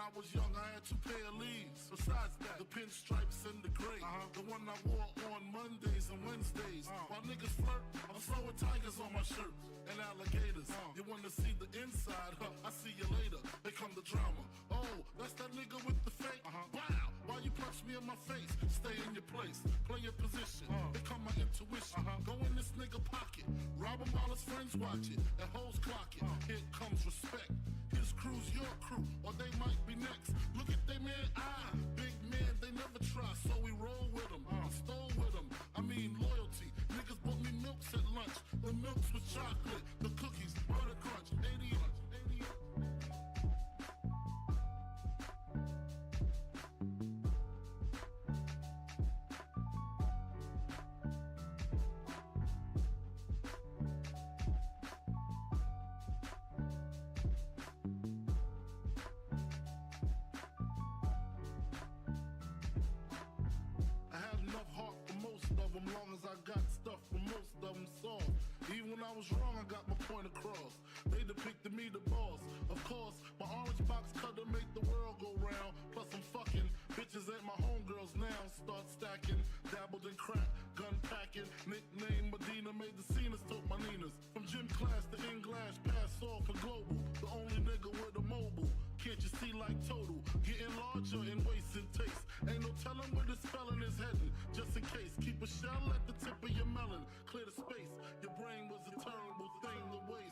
I was young, I had 2 pair of leaves. Besides that, the pinstripes and the gray. The one I wore on Mondays and Wednesdays. While niggas flirt, I'm throwing tigers on my shirt and alligators. You wanna see the inside? I see you later. They come the drama. Oh, that's that nigga with the fake. Wow, why you punch me in my face? Stay in your place, play your position. Become my intuition. Go in this nigga pocket, rob him while his friends watch it. And hoes clock it. Here comes respect. His crew's your crew, or they might be next. Look at they man, big man, they never try, so we roll with them. I stole with them, I mean loyalty. Niggas bought me milks at lunch. The milks with chocolate, the cookies, butter crunch, 80 long as I got stuff from most of them soft. Even when I was wrong, I got my point across. They depicted me the boss. Of course, my orange box cutter make the world go round. Plus I'm fucking bitches ain't my homegirls now. Start stacking, dabbled in crack, gun packing. Nickname Medina, made the scenes, took my Ninas. From gym class to in-glass, pass off for global. The only nigga with a mobile. Can't you see like total? Getting larger in waist and taste. Ain't no telling where this felon is heading. Just in case, keep a shell at the tip of your melon. Clear the space. Your brain was a terrible thing to waste.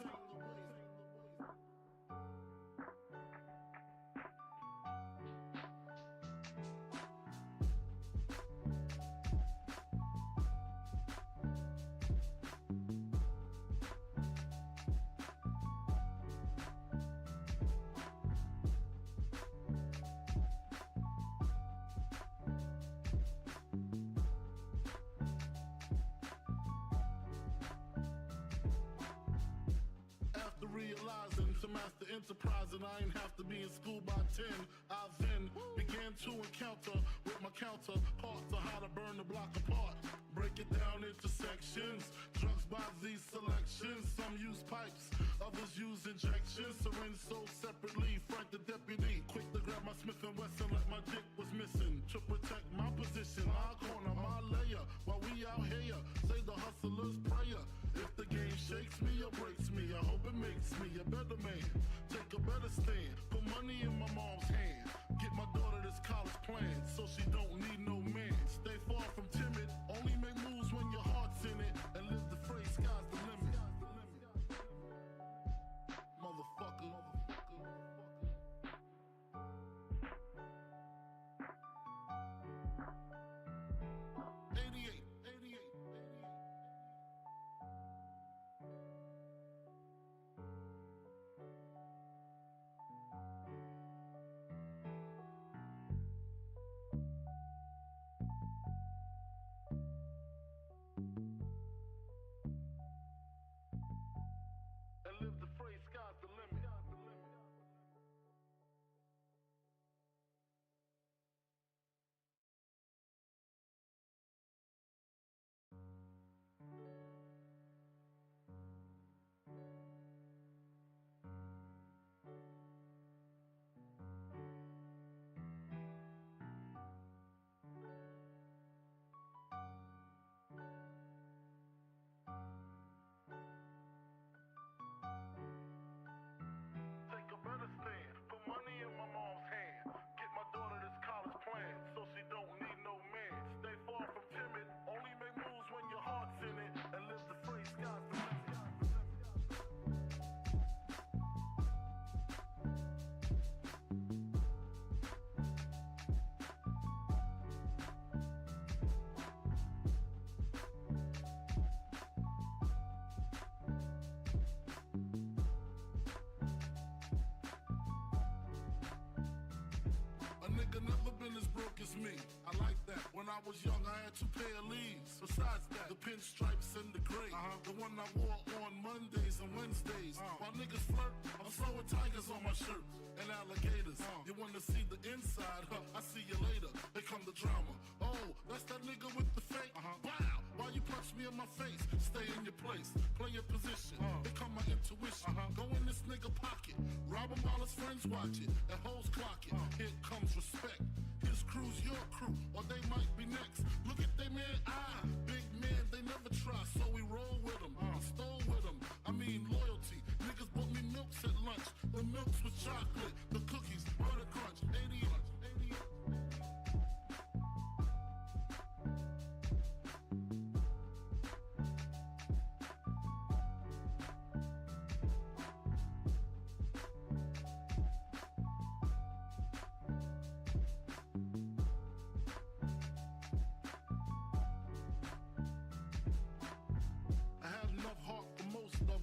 Realizing to master enterprise and I ain't have to be in school by 10. I then began to encounter with my counterparts on how to burn the block apart. Break it down into sections. Drugs by these selections. Some use pipes, others use injections. Syringe sold separately. Frank the deputy, quick to grab my Smith & Wesson like my dick was missing. To protect my position, my corner, my layer. While we out here, say the hustler's prayer. If the game shakes me or breaks me, I hope it makes me a better man. Take a better stand. Put money in my mom's hand. Get my daughter this college plan so she don't need no man. Stay far from timid. Only make moves when your heart's in it. And live the phrase, sky's the limit. Motherfucker. 88. And live the phrase, sky's the limit. Put money in my mom's hand. Get my daughter this college plan so she don't need no man. Stay far from timid. Only make moves when your heart's in it. And live the free sky's the limit. Never been as broke as me. I like that. When I was young, I had 2 pair of leaves. Besides that, the pinstripes and the gray. The one I wore on Mondays and Wednesdays. While niggas flirt, I'm throwing tigers on my shirt and alligators. You wanna see the inside? I see you later. They come the drama. Oh, that's that nigga with the fake. Wow, why you punch me in my face? Stay in your place, play your position. Become my intuition. Go in this nigga pocket, it. Rob him while his friends watch it, and hoes clock it. Here comes respect. His crew's your crew, or they might be next. Look at they man, big man, they never try, so we roll with them, stole with them. I mean loyalty. Niggas bought me milks at lunch. The milks with chocolate, the cookies, butter crunch, 80.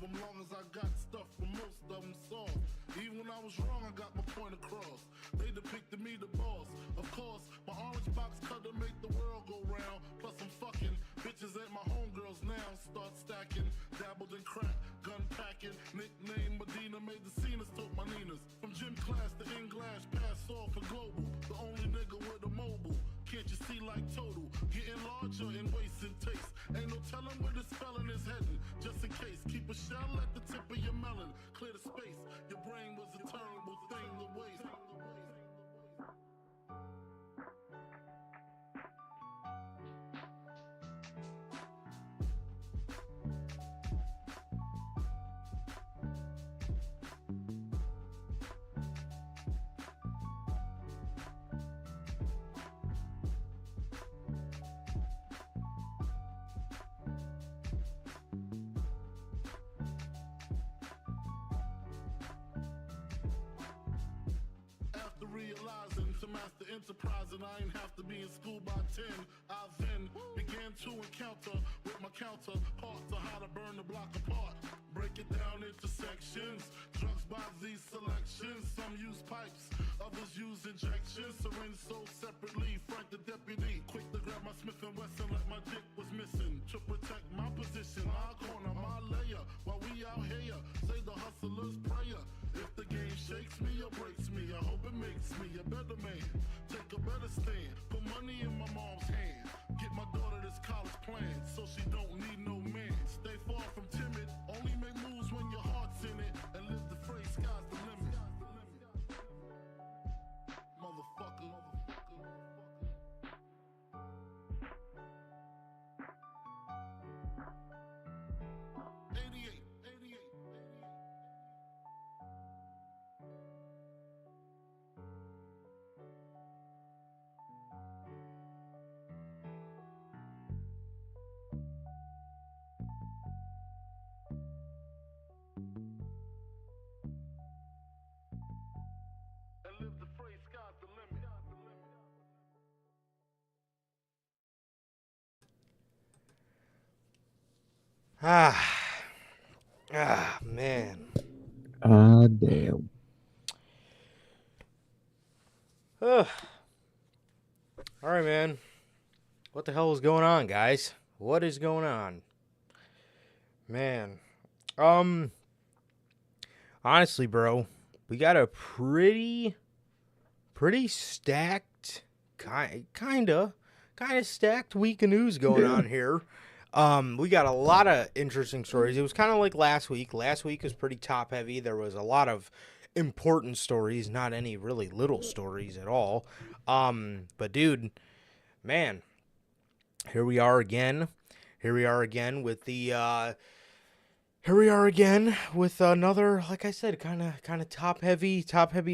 Long as I got stuff for most of them solved. Even when I was wrong, I got my point across. They depicted me the boss. Of course, my orange box cutter make the world go round. Plus I'm fucking bitches ain't my homegirls now. Start stacking, dabbled in crack, gun packing. Nickname Medina, made the scenes, took my Ninas. From gym class to in-glass, pass off for global. The only nigga with a mobile. Can't you see like total? Getting larger in waist and taste. Ain't no telling where this felon is heading. Just in case, keep a shell at the tip of your melon. Clear the space. Your brain was a terrible thing to waste. Realizing to master enterprise, and I ain't have to be in school by 10. I then began to encounter with my counterparts on how to burn the block apart. Break it down into sections. Drugs by these selections. Some use pipes, others use injections. Syringe sold separately. Frank the deputy, quick to grab my Smith and Wesson like my dick was missing. To protect my position, my corner, my layer. While we out here, say the hustler's prayer. If the game shakes me or breaks me, I hope it makes me a better man. Take a better stand, put money in my mom's hand. Get my daughter this college plan, so she don't need no man. Stay far from timid, only make moves when your heart's in it. And live the phrase, sky's the limit. Motherfucker. 88. And live the phrase, sky's the limit. Man. Damn. All right, man. What the hell is going on, guys? What is going on? Man. Honestly, bro, we got a pretty stacked, kind of stacked week of news going on here. We got a lot of interesting stories. It was kind of like last week. Last week was pretty top heavy. There was a lot of important stories, not any really little stories at all. But dude, man, here we are again. With the here we are again with another, like I said, kind of top heavy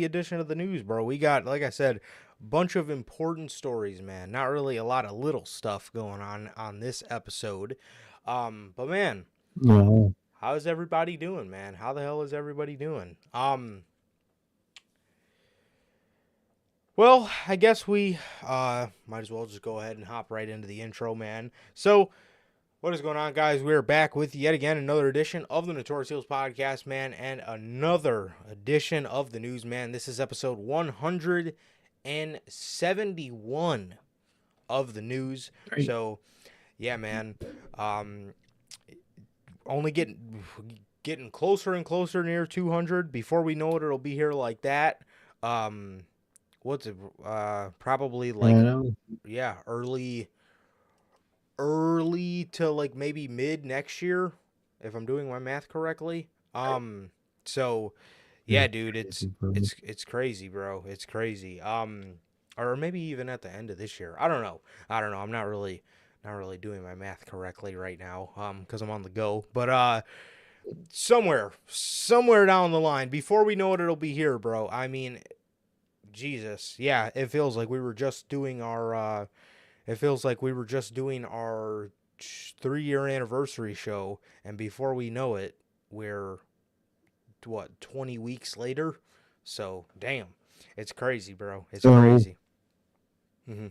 edition of the news, bro. We got, like I said, bunch of important stories, man. Not really a lot of little stuff going on this episode. But man, No. how's everybody doing, man? How the hell is everybody doing? Well, I guess we might as well just go ahead and hop right into the intro, man. So, what is going on, guys? We're back with yet again another edition of the Notorious podcast, man, and another edition of the news, man. This is episode 171 of the news. Great. So, yeah, man. Only getting closer and closer near 200. Before we know it, it'll be here like that. What's it? Probably like, yeah, early to like maybe mid next year, if I'm doing my math correctly. So Yeah, It's dude, crazy, bro. it's crazy, bro. It's crazy. Or maybe even at the end of this year. I don't know. I'm not really doing my math correctly right now. Because I'm on the go. But somewhere down the line, before we know it, it'll be here, bro. I mean, Jesus, yeah. It feels like we were just doing our. It feels like we were just doing our 3-year anniversary show, and before we know it, we're what 20 weeks later. So damn, it's crazy, bro. It's So crazy. Hmm.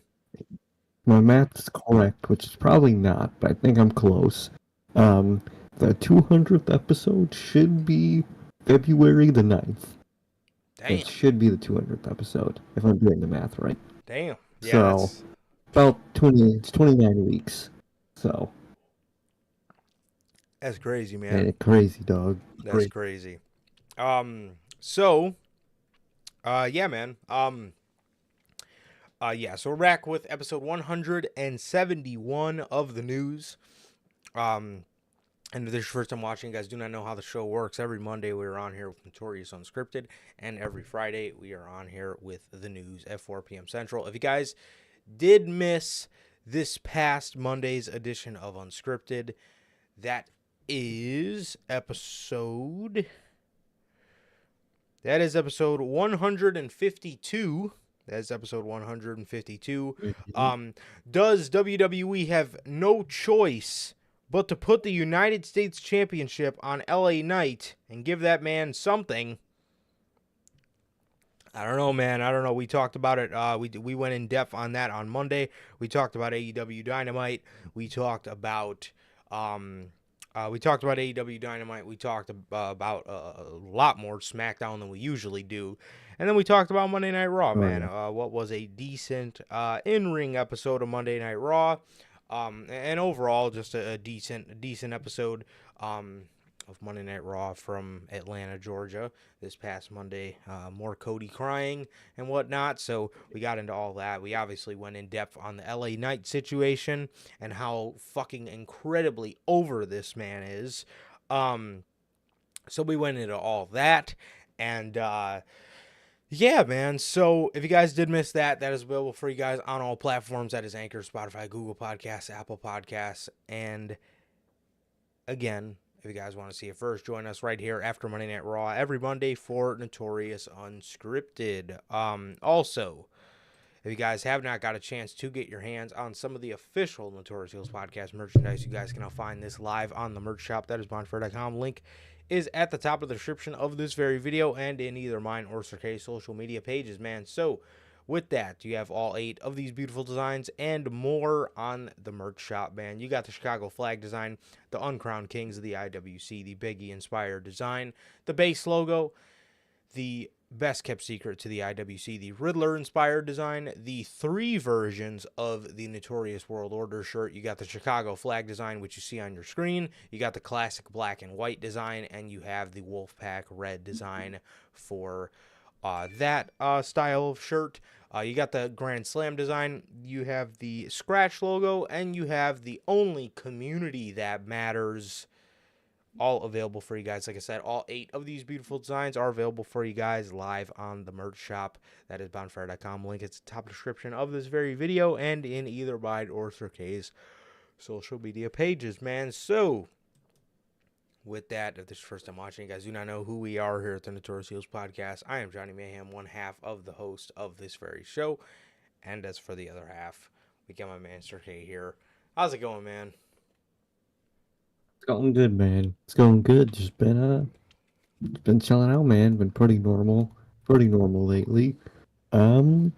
my math's correct, which is probably not, but I think I'm close. Um, the 200th episode should be February the 9th. Damn, It should be the 200th episode, if I'm doing the math right. damn. Yeah, So, that's about 29 weeks. So, crazy, and man. it's crazy, dog. That's Crazy. crazy. So, yeah, man. Yeah. So we're back with episode 171 of the news. And if this is your first time watching, you guys do not know how the show works. Every Monday we are on here with Notorious Unscripted, and every Friday we are on here with the news at 4 p.m. Central. If you guys did miss this past Monday's edition of Unscripted, that is episode 152. That's episode 152. Does WWE have no choice but to put the United States Championship on LA Knight and give that man something? I don't know, man. I don't know. We talked about it. We went in depth on that on Monday. We talked about AEW Dynamite. We talked about AEW Dynamite. We talked about a lot more SmackDown than we usually do. And then we talked about Monday Night Raw, man. Yeah. What was a decent in-ring episode of Monday Night Raw. And overall, just a decent episode of Monday Night Raw from Atlanta, Georgia, this past Monday. More Cody crying and whatnot. So we got into all that. We obviously went in depth on the LA Knight situation and how fucking incredibly over this man is. So we went into all that. And yeah, man. So if you guys did miss that, that is available for you guys on all platforms. That is Anchor, Spotify, Google Podcasts, Apple Podcasts. And again, if you guys want to see it first, join us right here after Monday Night Raw every Monday for Notorious Unscripted. Also, if you guys have not got a chance to get your hands on some of the official Notorious Heels podcast merchandise, you guys can now find this live on the merch shop. That is bonfire.com. Link is at the top of the description of this very video and in either mine or Sir K's social media pages, man. So with that, you have all 8 of these beautiful designs and more on the merch shop, man. You got the Chicago flag design, the Uncrowned Kings of the IWC, the Biggie inspired design, the base logo, the best kept secret to the IWC, the Riddler inspired design, the 3 versions of the Notorious World Order shirt. You got the Chicago flag design, which you see on your screen. You got the classic black and white design, and you have the Wolfpack red design for that style of shirt. You got the Grand Slam design. You have the scratch logo, and you have the only community that matters, all available for you guys. Like I said, all 8 of these beautiful designs are available for you guys live on the merch shop. That is bonfire.com. Link is the top description of this very video and in either mine or Sir K's social media pages, man. So with that, if this is your first time watching, you guys do not know who we are here at the Notorious Heels Podcast. I am Johnny Mayhem, one half of the host of this very show. And as for the other half, we got my man Sir K here. How's it going, man? It's going good, man. It's going good. Just been chilling out, man. Been pretty normal lately. Um,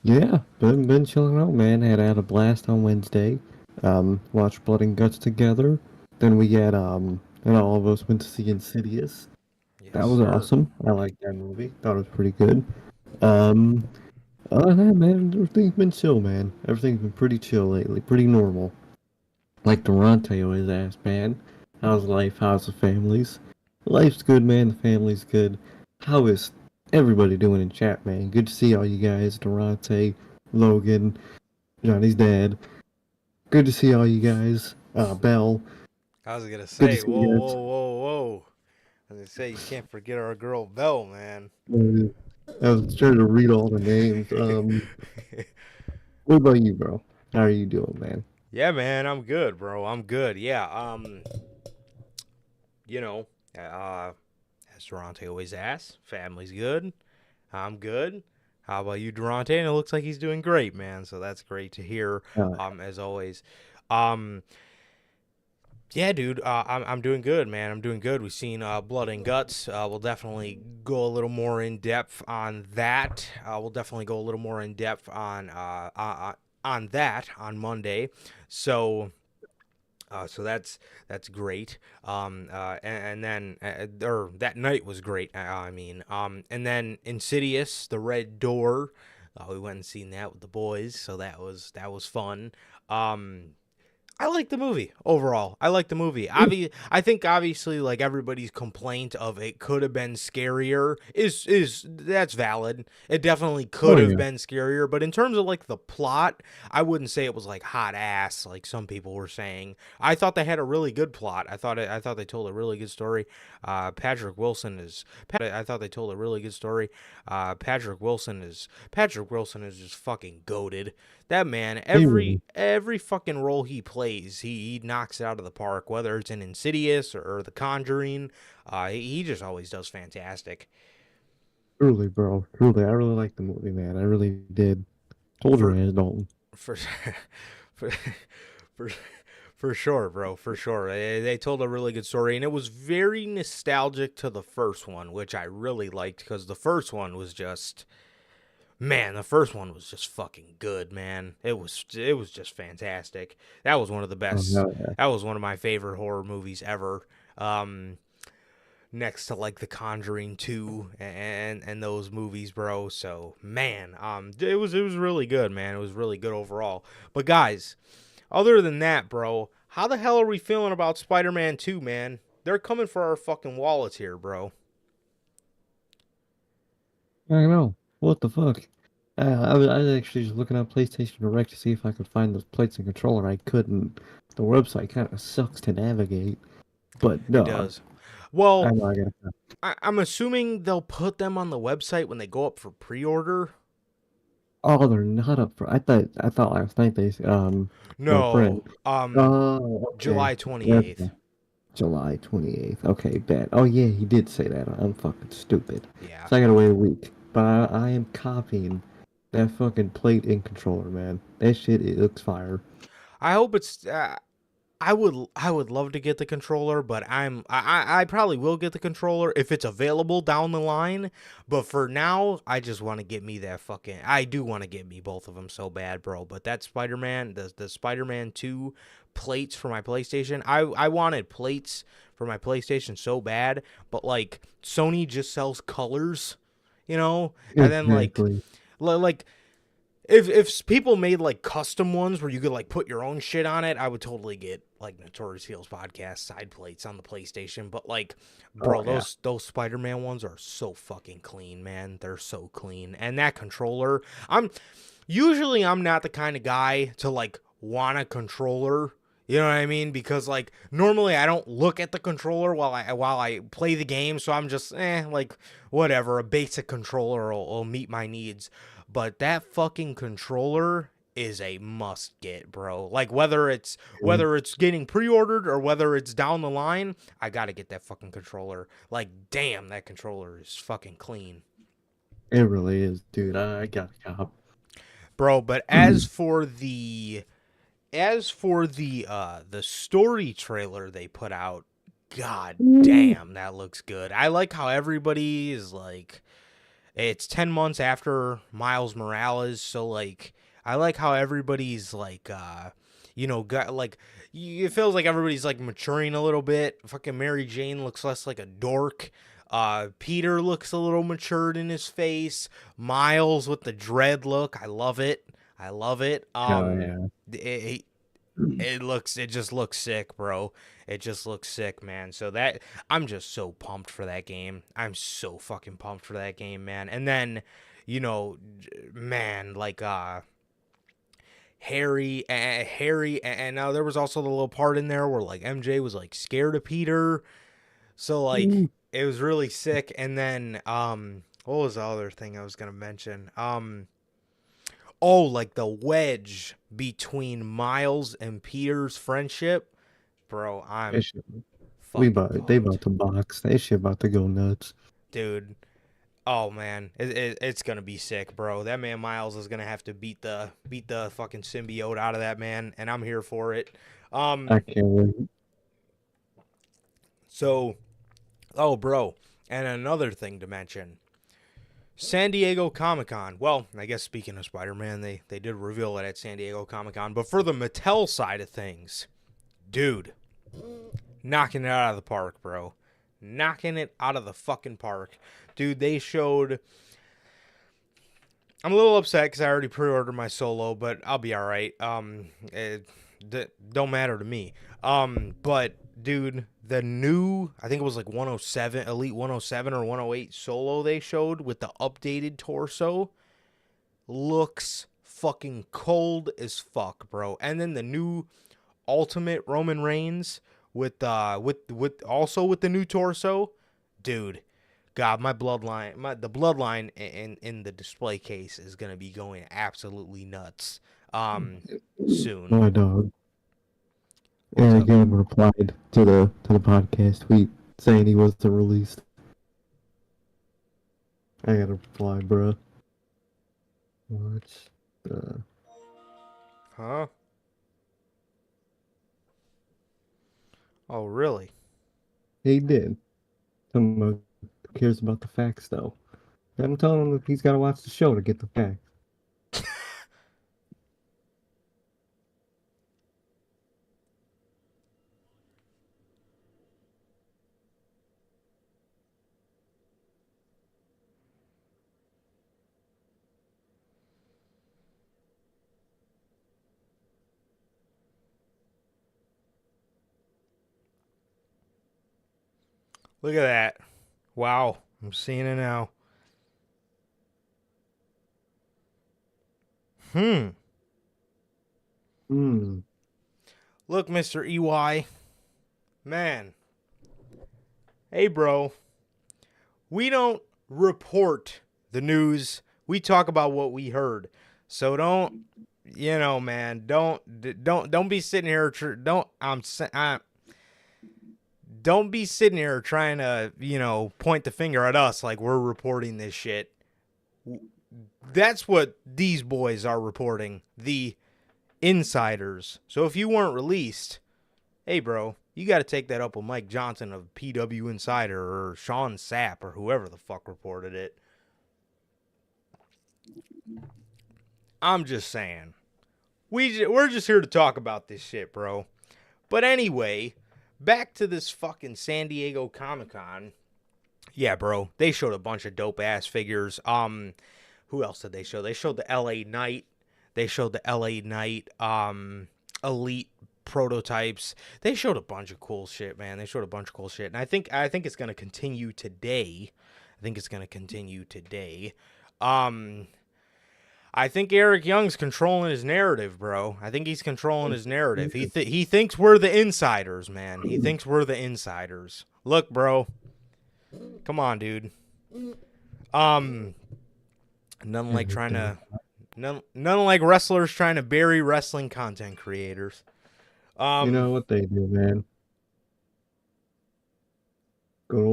yeah, been chilling out, man. Had a blast on Wednesday. Watched Blood and Guts together. Then and all of us went to see Insidious. Yes, That was sir. awesome. I liked that movie. Thought it was pretty good. Um, Other than that, man, everything's been chill, man. Everything's been pretty chill lately. Pretty normal. Like Durante always asks, man, how's life? How's the families? Life's good, man. The family's good. How is everybody doing in chat, man? Good to see all you guys. Durante, Logan, Johnny's dad. Good to see all you guys. Bell. I was gonna Good to say, see whoa, you whoa, guys. whoa, whoa. As they say, you can't forget our girl Belle, man. I was trying to read all the names. What about you, bro? How are you doing, man? Yeah, man, I'm good, bro. I'm good. Yeah. You know, uh, as Durante always asks, family's good. I'm good. How about you, Durante? And it looks like he's doing great, man. So that's great to hear. Uh, As always. Um, yeah, dude. I'm doing good, man. I'm doing good. We've seen Blood and Guts. We'll definitely go a little more in depth on that. We'll definitely go a little more in depth on that on Monday. So. So that's great. And then or that night was great. I mean, and then Insidious, The Red Door. We went and seen that with the boys, so that was fun. Um, I like the movie overall. I like the movie. I think obviously like everybody's complaint of it could have been scarier is that's valid. It definitely could oh have yeah, been scarier, but in terms of like the plot, I wouldn't say it was like hot ass like some people were saying. I thought they had a really good plot. I thought they told a really good story. I thought they told a really good story. Patrick Wilson is just fucking goated. That man, they every fucking role he plays, he knocks it out of the park. Whether it's in Insidious or The Conjuring, he just always does fantastic. truly, bro, truly, I really like the movie, man. I really did. Told your For ass, Dalton. for for for for sure, bro. For sure, they told a really good story, and it was very nostalgic to the first one, which I really liked because the first one was just. Man, the first one was just fucking good, man. It was just fantastic. That was one of the Oh best. no, yeah. That was one of my favorite horror movies ever. Next to like The Conjuring 2 and those movies, bro. So, man, it was really good, man. It was really good overall. But guys, other than that, bro, how the hell are we feeling about Spider-Man 2, man? They're coming for our fucking wallets here, I know. What the fuck? I was actually just looking on PlayStation Direct to see if I could find the plates and controller. I couldn't. The website kind of sucks to navigate. But It no, does. Well, I know I gotta. I'm assuming they'll put them on the website when they go up for pre-order. Oh, they're not up for. I thought last night their friend. No, Oh, okay. July 28th. Okay. July 28th. Okay, bad. Oh yeah, he did say that. I'm fucking stupid. Yeah. So I gotta wait a week. But I am copying that fucking plate and controller, man. That shit, it looks fire. I hope it's I would love to get the controller, but I probably will get the controller if it's available down the line. But for now, I just want to get me that fucking. I do want to get me both of them so bad, bro. But that Spider-Man, the Spider-Man 2 plates for my PlayStation, I wanted plates for my PlayStation so bad, but like Sony just sells colors, and then Exactly. like if people made like custom ones where you could like put your own shit on it, I would totally get like Notorious Heels podcast side plates on the PlayStation. But like, Oh bro, yeah. those Spider-Man ones are so fucking clean, man. They're so clean. And that controller, I'm not the kind of guy to like want a controller. You know what I mean? Because like normally I don't look at the controller while I play the game, so I'm just like whatever. A basic controller will meet my needs. But that fucking controller is a must get, bro. Like whether it's getting pre-ordered or whether it's down the line, I got to get that fucking controller. Like damn, that controller is fucking clean. It really is, dude. I got a cop. Bro, but as for the story trailer they put out, god damn, that looks good. I like how everybody is like it's 10 months after Miles Morales, so like I like how everybody's like got like it feels like everybody's like maturing a little bit. Fucking Mary Jane looks less like a dork. Peter looks a little matured in his face. Miles with the dread look, I love it. I love it. Hell yeah. It, it just looks sick, bro. It just looks sick, man. So that I'm just so pumped for that game. I'm so fucking pumped for that game, man. And then, man, like Harry, and there was also the little part in there where like MJ was like scared of Peter. So like it was really sick. And then what was the other thing I was gonna mention? Oh, like the wedge between Miles and Peter's friendship, bro. That I'm shit- fucking they pumped, about to box. That shit about to go nuts. dude. Oh man, it's gonna be sick, bro. That man Miles is gonna have to beat the fucking symbiote out of that man, and I'm here for it. I can't wait. So, oh, bro, and another thing to mention. San Diego Comic-Con. Well, I guess speaking of Spider-Man, they did reveal it at San Diego Comic-Con. But for the Mattel side of things, dude, knocking it out of the park, bro. Knocking it out of the fucking park. Dude, they showed... I'm a little upset because I already pre-ordered my Solo, but I'll be alright. It don't matter to me. But, dude, the new, I think it was like 107, Elite 107 or 108 Solo they showed with the updated torso looks fucking cold as fuck, bro. And then the new Ultimate Roman Reigns with also with the new torso, dude. God, the bloodline in the display case is gonna be going absolutely nuts. Soon. My dog. What's Eric up? Young replied to the podcast tweet saying he wasn't released. I gotta reply, bro. What's the... Huh? Oh, really? He did. Someone who cares about the facts, though. I'm telling him that he's got to watch the show to get the facts. Look at that. Wow. I'm seeing it now. Hmm. Look, Mr. EY. Man. Hey, bro. We don't report the news. We talk about what we heard. So don't, man, don't be sitting here don't be sitting here trying to, point the finger at us like we're reporting this shit. That's what these boys are reporting, the insiders. So if you weren't released, hey, bro, you got to take that up with Mike Johnson of PW Insider or Sean Sapp or whoever the fuck reported it. I'm just saying. We're just here to talk about this shit, bro. But anyway, back to this fucking San Diego Comic-Con. Yeah, bro, they showed a bunch of dope-ass figures. Who else did they show? They showed the LA Knight. They showed the LA Knight Elite prototypes. They showed a bunch of cool shit, man. They showed a bunch of cool shit. And I think it's going to continue today. I think Eric Young's controlling his narrative, bro. I think he's controlling his narrative. He thinks we're the insiders, man. He thinks we're the insiders. Look, bro. Come on, dude. Nothing like nothing like wrestlers trying to bury wrestling content creators. You know what they do, man. Good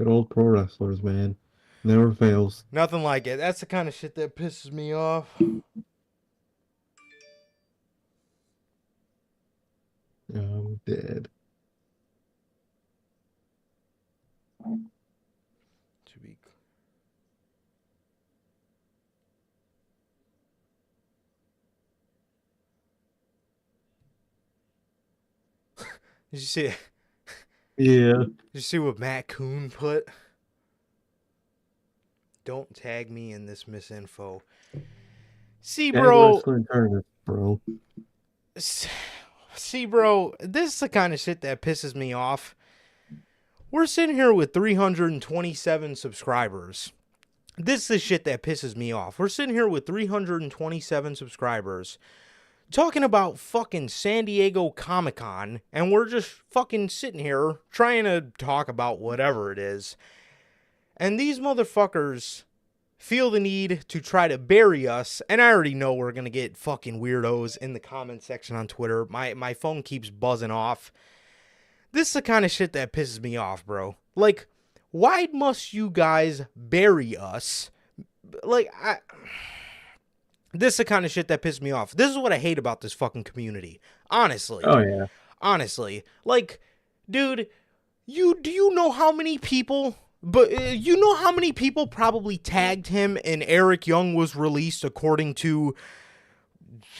old pro wrestlers, man. Never fails. Nothing like it. That's the kind of shit that pisses me off. I'm dead. To be. Did you see it? Yeah. Did you see what Matt Coon put? Don't tag me in this misinfo. See, bro. Wrestling tournament, bro. See, bro. This is the kind of shit that pisses me off. We're sitting here with 327 subscribers. This is the shit that pisses me off. We're sitting here with 327 subscribers. talking about fucking San Diego Comic-Con, and we're just fucking sitting here trying to talk about whatever it is. And these motherfuckers feel the need to try to bury us, and I already know we're going to get fucking weirdos in the comment section on Twitter. My phone keeps buzzing off. This is the kind of shit that pisses me off, bro. Like, why must you guys bury us? Like, this is the kind of shit that pisses me off. This is what I hate about this fucking community. Honestly. Oh, yeah. Honestly. Like, dude, do you know how many people... But you know how many people probably tagged him and Eric Young was released according to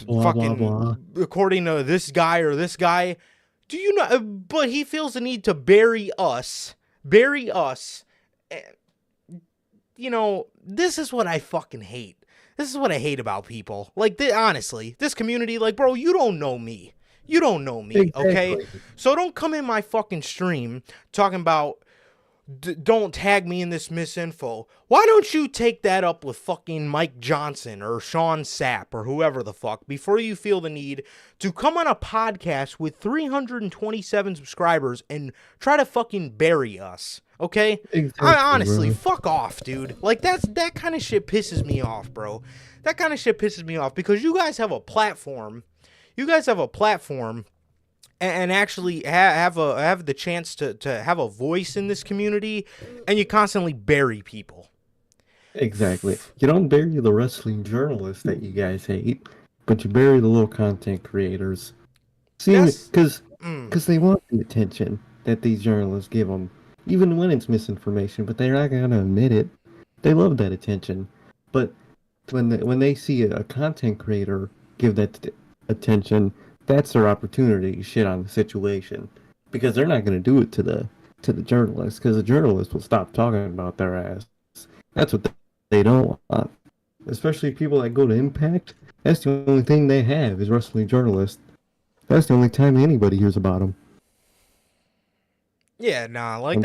according to this guy or this guy? Do you know? But he feels the need to bury us. Bury us. You know, this is what I fucking hate. This is what I hate about people. Like, honestly, this community, like, bro, you don't know me. You don't know me, exactly. Okay? So don't come in my fucking stream talking about... don't tag me in this misinfo. Why don't you take that up with fucking Mike Johnson or Sean Sapp or whoever the fuck before you feel the need to come on a podcast with 327 subscribers and try to fucking bury us, okay? Exactly, honestly, bro. fuck off, dude. Like, that kind of shit pisses me off, bro. That kind of shit pisses me off because you guys have a platform. You guys have a platform and actually have the chance to have a voice in this community, and you constantly bury people. Exactly. You don't bury the wrestling journalists that you guys hate, but you bury the little content creators. See, because they want the attention that these journalists give them, even when it's misinformation, but they're not going to admit it. They love that attention. But when they see a content creator give that attention, that's their opportunity to shit on the situation, because they're not going to do it to the journalists, because the journalists will stop talking about their ass. That's what they don't want. Especially people that go to Impact. That's the only thing they have is wrestling journalists. That's the only time anybody hears about them. Yeah, nah, like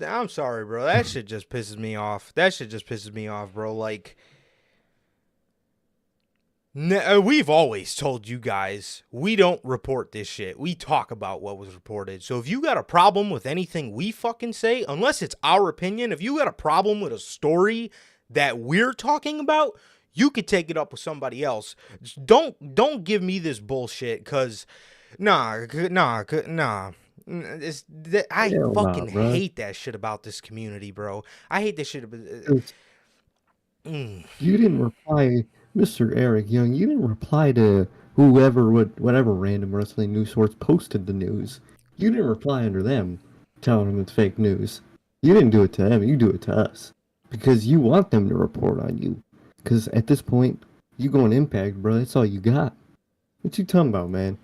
I'm sorry, bro. That shit just pisses me off. Bro. Like, we've always told you guys, we don't report this shit. We talk about what was reported. So if you got a problem with anything we fucking say, unless it's our opinion, if you got a problem with a story that we're talking about, you could take it up with somebody else. Don't give me this bullshit, because nah. I fucking hate that shit about this community, bro. I hate this shit. You didn't reply, Mr. Eric Young. You didn't reply to whatever random wrestling news source posted the news. You didn't reply under them, telling them it's fake news. You didn't do it to them. You do it to us, because you want them to report on you. Because at this point, you go on Impact, bro. That's all you got. What you talking about, man?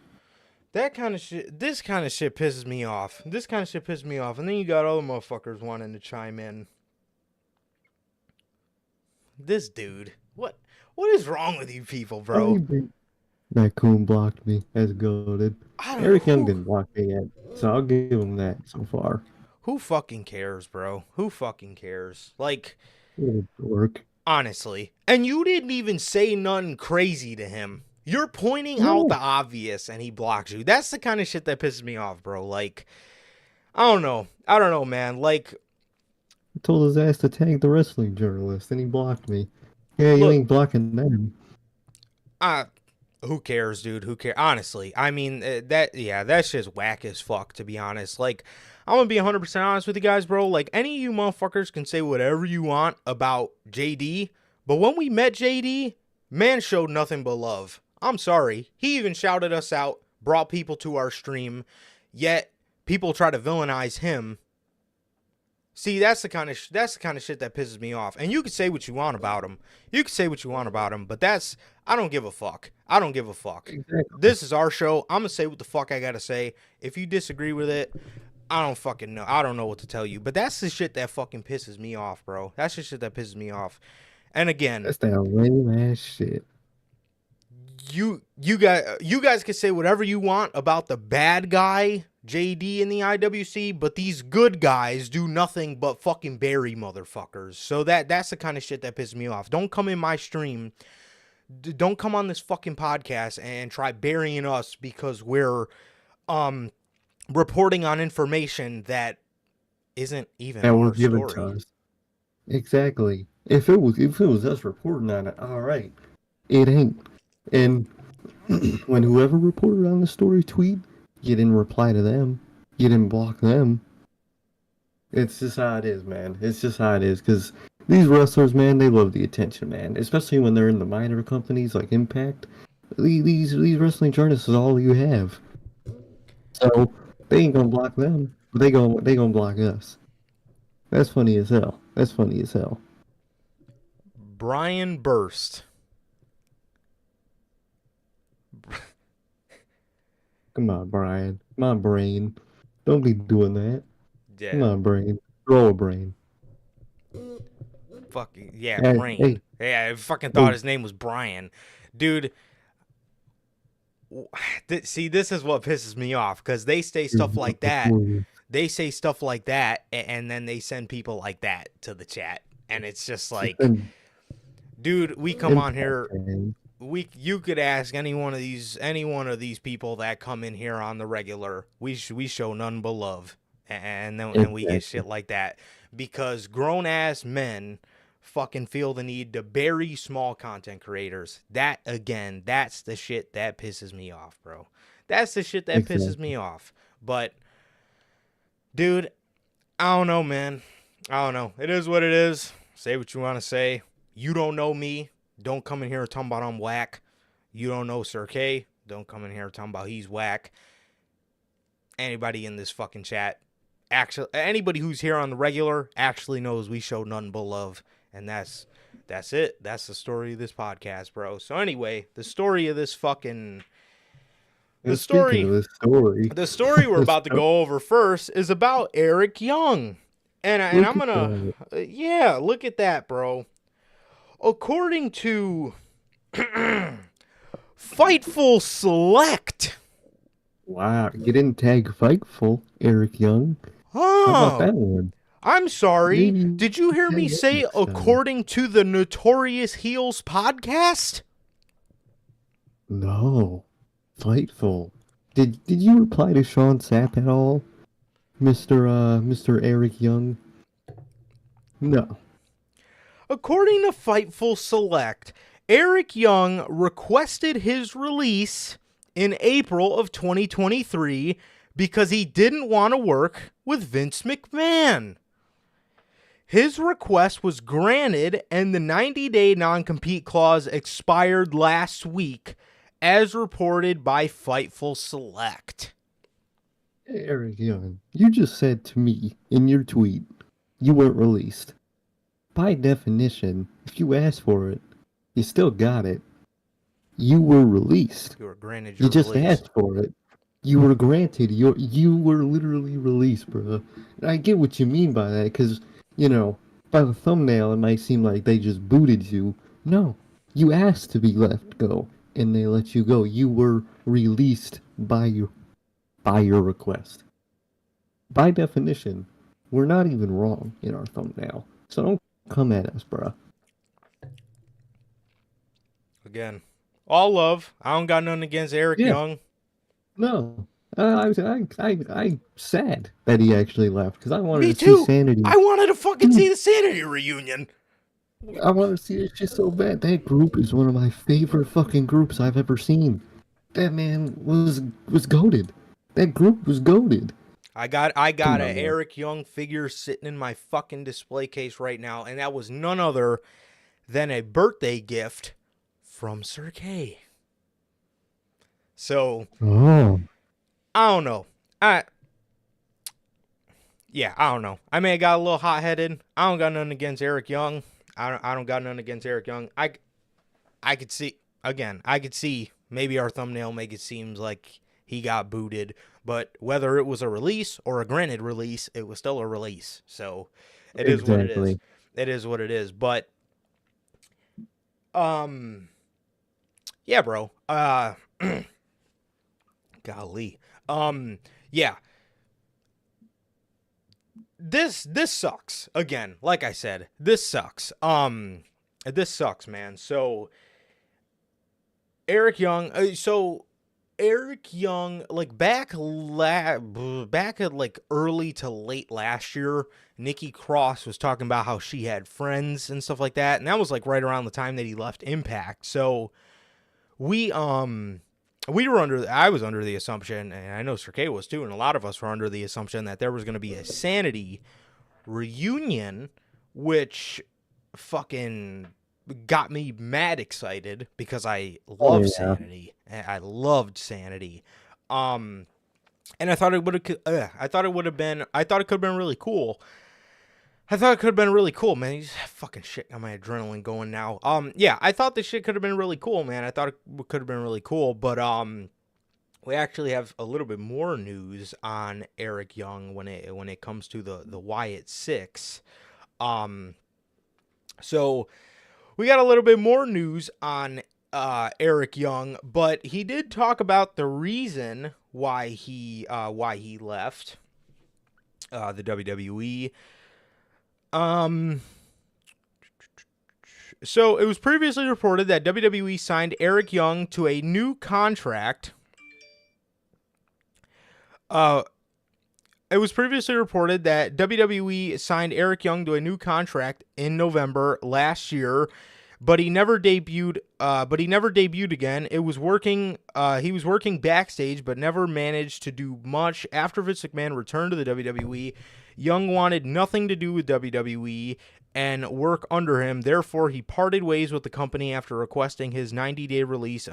This kind of shit pisses me off. And then you got other motherfuckers wanting to chime in. This dude. What is wrong with you people, bro? That coon blocked me as goated. Eric Young didn't block me yet, so I'll give him that so far. Who fucking cares, bro? Who fucking cares? Like, work. Honestly. And you didn't even say nothing crazy to him. You're pointing out the obvious and he blocks you. That's the kind of shit that pisses me off, bro. Like, I don't know, man. Like, I told his ass to tag the wrestling journalist and he blocked me. Yeah, you ain't blocking them. Who cares, dude? Who cares? Honestly, I mean, that shit's whack as fuck, to be honest. Like, I'm gonna be 100% honest with you guys, bro. Like, any of you motherfuckers can say whatever you want about JD, but when we met JD, man showed nothing but love. I'm sorry. He even shouted us out, brought people to our stream, yet people try to villainize him. See, that's the kind of shit that pisses me off. And you can say what you want about him. But I don't give a fuck. Exactly. This is our show. I'm going to say what the fuck I got to say. If you disagree with it, I don't fucking know. I don't know what to tell you. But that's the shit that fucking pisses me off, bro. That's the shit that pisses me off. And again, that's that lame ass shit. You guys can say whatever you want about the bad guy JD in the IWC, but these good guys do nothing but fucking bury motherfuckers. So that's the kind of shit that pisses me off. Don't come in my stream don't come on this fucking podcast and try burying us because we're reporting on information that isn't even That our was given to story. us. Exactly. If it was us reporting on it, all right. It ain't. And when whoever reported on the story tweet, you didn't reply to them. You didn't block them. It's just how it is, man. It's just how it is. Because these wrestlers, man, they love the attention, man. Especially when they're in the minor companies like Impact. These wrestling journalists is all you have. So they ain't gonna block them. But they gonna block us. That's funny as hell. That's funny as hell. Brian Burst. Come on, Brian. My brain. Don't be doing that. Yeah. Come on, brain. Throw a brain. Fucking yeah, Hey, Brain. hey. Yeah, I fucking thought his name was Brian. Dude, see, this is what pisses me off because they say stuff like that. They say stuff like that, and then they send people like that to the chat, and it's just like, dude, we come on here. You could ask any one of these people that come in here on the regular. We show none but love, and we get shit like that because grown ass men fucking feel the need to bury small content creators. That again, that's the shit that pisses me off, bro. That's the shit that pisses me off. But dude, I don't know, man. I don't know. It is what it is. Say what you want to say. You don't know me. Don't come in here talking about I'm whack. You don't know Sir K. Don't come in here talking about he's whack. Anybody in this fucking chat, actually, anybody who's here on the regular actually knows we show nothing but love. And that's it. That's the story of this podcast, bro. So anyway, the story of this fucking... The story we're about to go over first is about Eric Young. And I'm going to... Yeah, look at that, bro. According to Fightful Select. Wow, you didn't tag Fightful, Eric Young. Oh, how about that one? I'm sorry. Did you hear me say according to the Notorious Heels podcast? No. Fightful. Did you reply to Sean Sapp at all? Mr. Eric Young? No. According to Fightful Select, Eric Young requested his release in April of 2023 because he didn't want to work with Vince McMahon. His request was granted and the 90-day non-compete clause expired last week, as reported by Fightful Select. Hey, Eric Young, you just said to me in your tweet you weren't released. By definition, if you asked for it, you still got it. You were released. You were granted your You just release. asked for it. You were granted. You were literally released, bro. And I get what you mean by that, because, you know, by the thumbnail, it might seem like they just booted you. No, you asked to be let go, and they let you go. You were released by your request. By definition, we're not even wrong in our thumbnail. So don't come at us, bro. Again, all love. I don't got nothing against Eric Young. No. I'm sad that he actually left, because I wanted Me to too. see Sanity. I wanted to fucking see the Sanity reunion. I want to see it just so bad. That group is one of my favorite fucking groups I've ever seen. That man was goated. That group was goated. I got an Eric Young figure sitting in my fucking display case right now, and that was none other than a birthday gift from Sir K. So, I don't know. I don't know. I may have got a little hot-headed. I don't got nothing against Eric Young. I don't got nothing against Eric Young. I could see, again, maybe our thumbnail make it seem like he got booted, but whether it was a release or a granted release, it was still a release. So it is what it is. It is what it is. But yeah, bro. Golly. Yeah. This sucks. Again, like I said, this sucks. This sucks, man. So Eric Young. Eric Young, like back at like early to late last year, Nikki Cross was talking about how she had friends and stuff like that, and that was like right around the time that he left Impact. So I was under the assumption, and I know Sir K was too, and a lot of us were under the assumption that there was going to be a Sanity reunion, which fucking got me mad excited because I love Sanity. I loved Sanity. And I thought it could have been really cool. I thought it could have been really cool, man. He's fucking shit. Got my adrenaline going now. Yeah, I thought this shit could have been really cool, man. I thought it could have been really cool, but we actually have a little bit more news on Eric Young when it comes to the Wyatt Six. So we got a little bit more news on Eric Young, but he did talk about the reason why he left the WWE. So it was previously reported that WWE signed Eric Young to a new contract. It was previously reported that WWE signed Eric Young to a new contract in November last year, but he never debuted. Again. He was working backstage, but never managed to do much. After Vince McMahon returned to the WWE, Young wanted nothing to do with WWE and work under him. Therefore, he parted ways with the company after requesting his 90-day release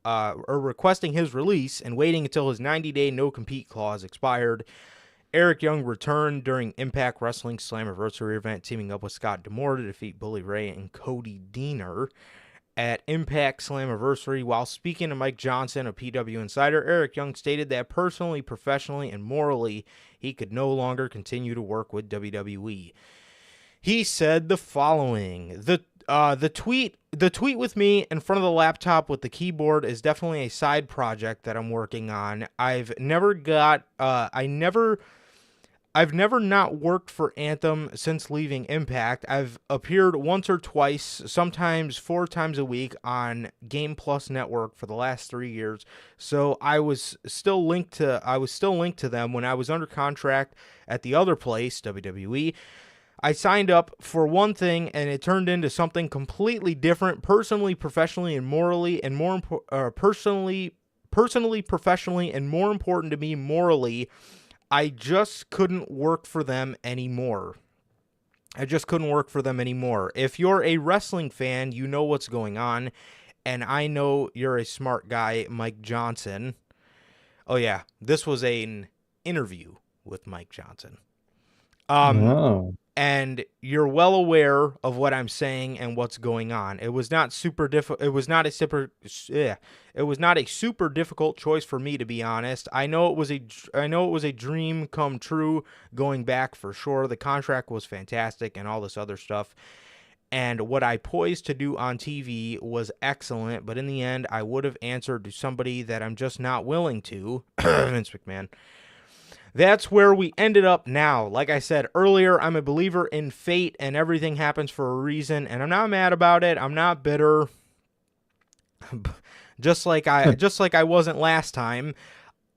requesting his release and waiting until his 90-day no-compete clause expired. Eric Young returned during Impact Wrestling's Slammiversary event, teaming up with Scott D'Amore to defeat Bully Ray and Cody Deaner at Impact Slammiversary. While speaking to Mike Johnson of PW Insider, Eric Young stated that personally, professionally, and morally, he could no longer continue to work with WWE. He said the following: the tweet with me in front of the laptop with the keyboard is definitely a side project that I'm working on. I've never not worked for Anthem since leaving Impact. I've appeared once or twice, sometimes 4 times a week on Game Plus Network for the last 3 years. So I was still linked to them when I was under contract at the other place, WWE. I signed up for one thing, and it turned into something completely different, personally, professionally, and morally, and personally, professionally, and more important to me, morally. I just couldn't work for them anymore. If you're a wrestling fan, you know what's going on, and I know you're a smart guy, Mike Johnson. Oh yeah, this was an interview with Mike Johnson. Wow. And you're well aware of what I'm saying and what's going on. It was not super difficult. It was not a super difficult choice for me, to be honest. I know it was a dream come true going back for sure. The contract was fantastic and all this other stuff. And what I poised to do on TV was excellent, but in the end, I would have answered to somebody that I'm just not willing to, Vince McMahon. That's where we ended up now. Like I said earlier, I'm a believer in fate and everything happens for a reason, and I'm not mad about it. I'm not bitter. just like I wasn't last time.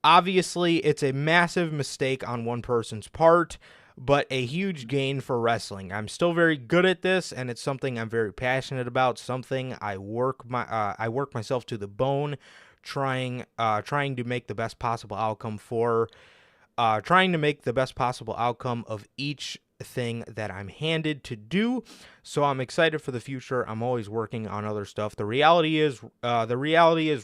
Obviously, it's a massive mistake on one person's part, but a huge gain for wrestling. I'm still very good at this, and it's something I'm very passionate about, something I work myself to the bone, trying to make the best possible outcome of each thing that I'm handed to do. So I'm excited for the future. I'm always working on other stuff. The reality is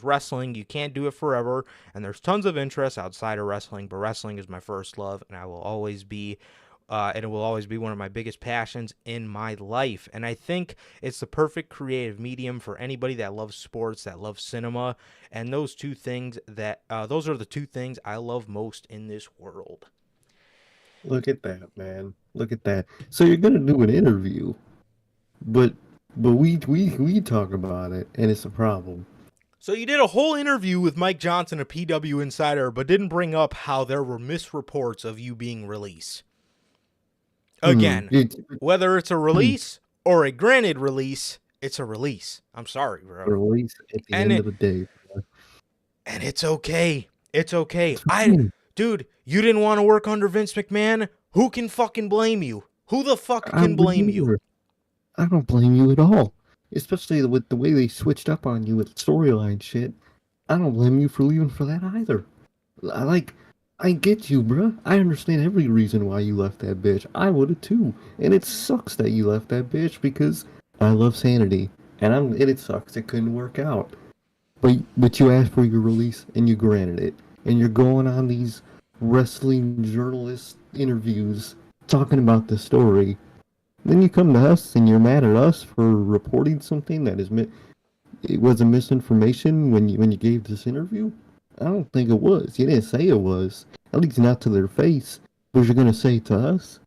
wrestling. You can't do it forever, and there's tons of interest outside of wrestling, but wrestling is my first love, and it will always be one of my biggest passions in my life. And I think it's the perfect creative medium for anybody that loves sports, that loves cinema, and those are the two things I love most in this world. Look at that, man. Look at that. So you're gonna do an interview, but we talk about it, and it's a problem. So you did a whole interview with Mike Johnson, a PW Insider, but didn't bring up how there were misreports of you being released. Again, whether it's a release or a granted release, It's a release. I'm sorry, bro. Release at the And end of the day. and it's okay. It's okay. It's fine. Dude, you didn't want to work under Vince McMahon? Who can fucking blame you? Who the fuck I can blame wouldn't you? either. I don't blame you at all. Especially with the way they switched up on you with storyline shit. I don't blame you for leaving for that either. I get you, bruh. I understand every reason why you left that bitch. I would've too. And it sucks that you left that bitch because I love Sanity. And it sucks it couldn't work out. But you asked for your release and you granted it. And you're going on these wrestling journalist interviews talking about the story. Then you come to us and you're mad at us for reporting something that it was a misinformation when you gave this interview. I don't think it was. You didn't say it was. At least not to their face. But you're gonna say it to us?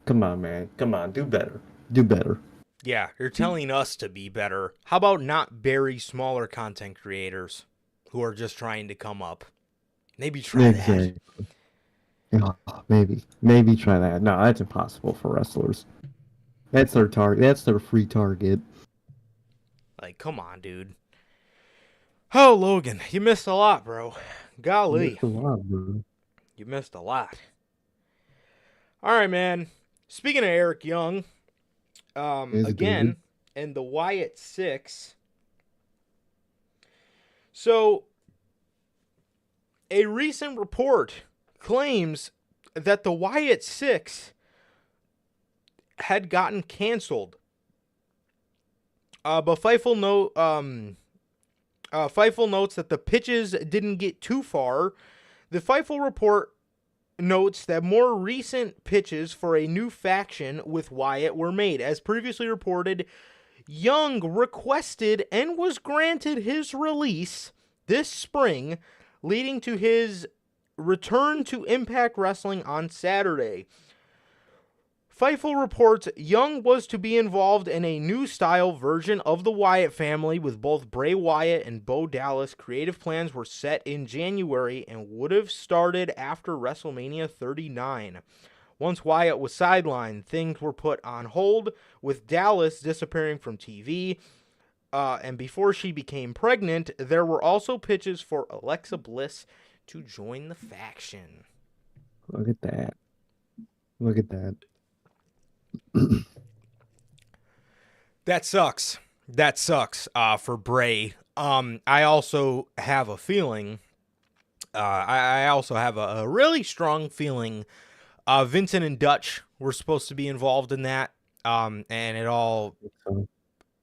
Come on, man. Come on. Do better. Do better. Yeah, you're telling us to be better. How about not bury smaller content creators who are just trying to come up? Maybe try that. Oh, maybe try that. No, that's impossible for wrestlers. That's their target. That's their free target. Like, come on, dude. Oh, Logan, you missed a lot, bro. Golly. You missed a lot, bro. You missed a lot. All right, man. Speaking of Eric Young, again, and the Wyatt Six. So, a recent report claims that the Wyatt Six had gotten canceled. But Fightful notes that the pitches didn't get too far. The Fightful report notes that more recent pitches for a new faction with Wyatt were made. As previously reported, Young requested and was granted his release this spring, leading to his return to Impact Wrestling on Saturday. Fightful reports Young was to be involved in a new style version of the Wyatt family with both Bray Wyatt and Bo Dallas. Creative plans were set in January and would have started after WrestleMania 39. Once Wyatt was sidelined, things were put on hold, with Dallas disappearing from TV. And before she became pregnant, there were also pitches for Alexa Bliss to join the faction. Look at that. Look at that. That sucks. That sucks for Bray. I also have a feeling, I also have a really strong feeling Vincent and Dutch were supposed to be involved in that. And it all,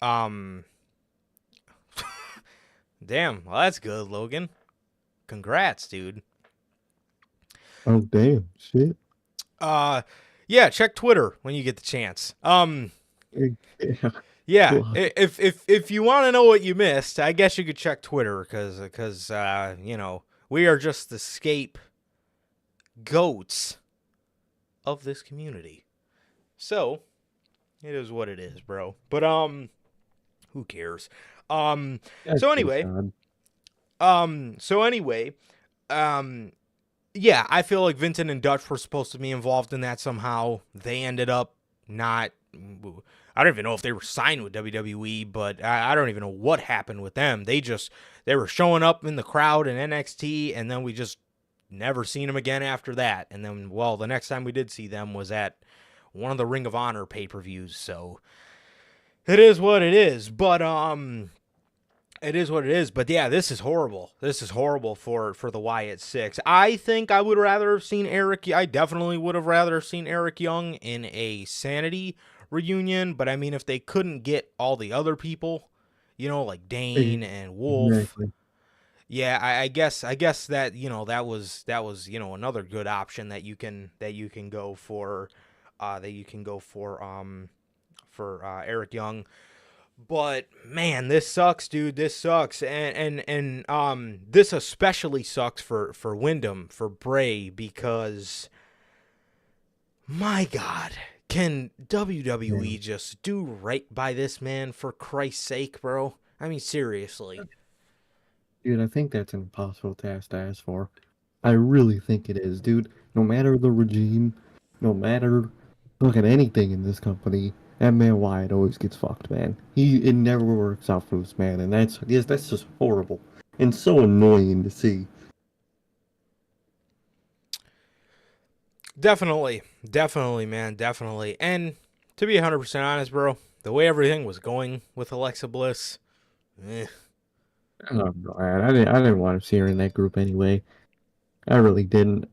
damn, well, that's good, Logan. Congrats, dude. Oh, damn. Shit. Yeah, check Twitter when you get the chance. Yeah, if you want to know what you missed, I guess you could check Twitter because you know, we are just the scapegoats of this community. So, it is what it is, bro. But who cares? So anyway, yeah, I feel like Vincent and Dutch were supposed to be involved in that somehow. They ended up not. I don't even know if they were signed with WWE, but I don't even know what happened with them. They were showing up in the crowd in NXT, and then we just never seen them again after that. And then, well, the next time we did see them was at one of the Ring of Honor pay-per-views. So it is what it is. But it is what it is, but yeah, this is horrible. This is horrible for the Wyatt Six. I think I would rather have seen I definitely would have rather seen Eric Young in a Sanity reunion, but I mean, if they couldn't get all the other people, you know, like Dane and Wolf, Exactly. yeah, I guess that, you know, that was, you know, another good option that you can go for, for Eric Young. But man, this sucks, dude. This sucks, and this especially sucks for Wyndham, for Bray, because my God, can WWE just do right by this man, for Christ's sake, bro? I mean, seriously. Dude, I think that's an impossible task to ask for. I really think it is, dude. No matter the regime, no matter look at anything in this company, that man Wyatt always gets fucked, man. It never works out for this man, and that's just horrible and so annoying to see. Definitely, man, definitely. And to be 100% honest, bro, the way everything was going with Alexa Bliss, Oh, man, I didn't want to see her in that group anyway. I really didn't.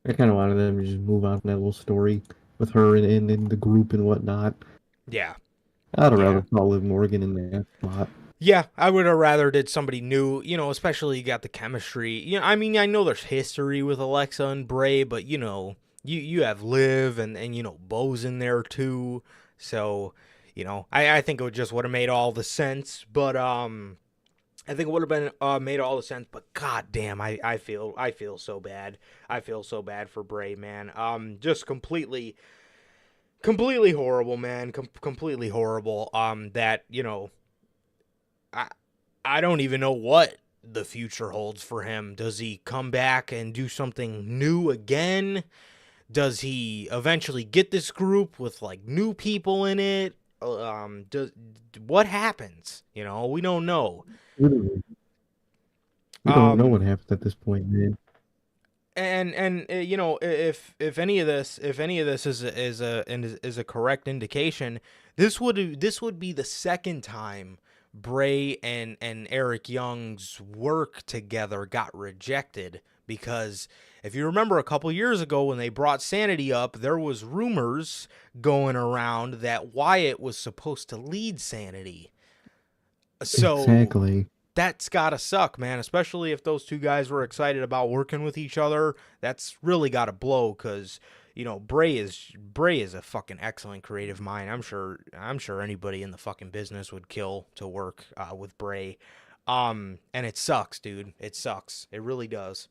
I kind of wanted them to just move on from that little story with her in the group and whatnot. yeah. I'd have rather saw Liv Morgan in that spot. Yeah, I would have rather did somebody new, especially you got the chemistry. I mean, I know there's history with Alexa and Bray, but, you have Liv and Bo's in there too. So, I think it would have made all the sense, but, I think it would have been made all the sense, but goddamn, I feel so bad. I feel so bad for Bray, man. Just completely horrible, man. Completely horrible. That I don't even know what the future holds for him. Does he come back and do something new again? Does he eventually get this group with like new people in it? What happens? We don't know. Literally. We don't know what happens at this point, man. And if any of this is a correct indication, this would be the second time Bray and Eric Young's work together got rejected, because if you remember a couple years ago when they brought Sanity up, there was rumors going around that Wyatt was supposed to lead Sanity. So exactly. That's gotta suck, man, especially if those two guys were excited about working with each other. That's really gotta blow, because Bray is a fucking excellent creative mind. I'm sure anybody in the fucking business would kill to work with Bray. And it sucks, dude. It sucks. It really does.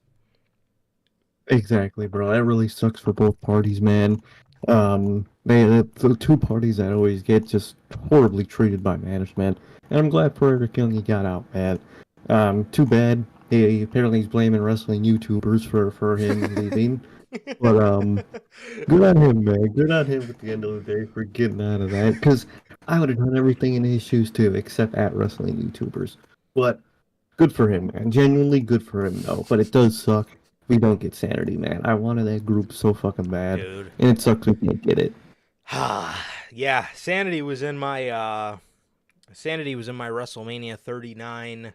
Exactly, bro. That really sucks for both parties, man. The two parties that always get just horribly treated by management. And I'm glad for Eric Young he got out, man. Too bad. Apparently he's blaming wrestling YouTubers for him leaving. But good on him, man. Good on him at the end of the day for getting out of that. Because I would have done everything in his shoes too, except at wrestling YouTubers. But good for him, man. Genuinely good for him, though. But it does suck. We don't get Sanity, man. I wanted that group so fucking bad. Dude. And it sucks we can't get it. Yeah, Sanity was in my WrestleMania 39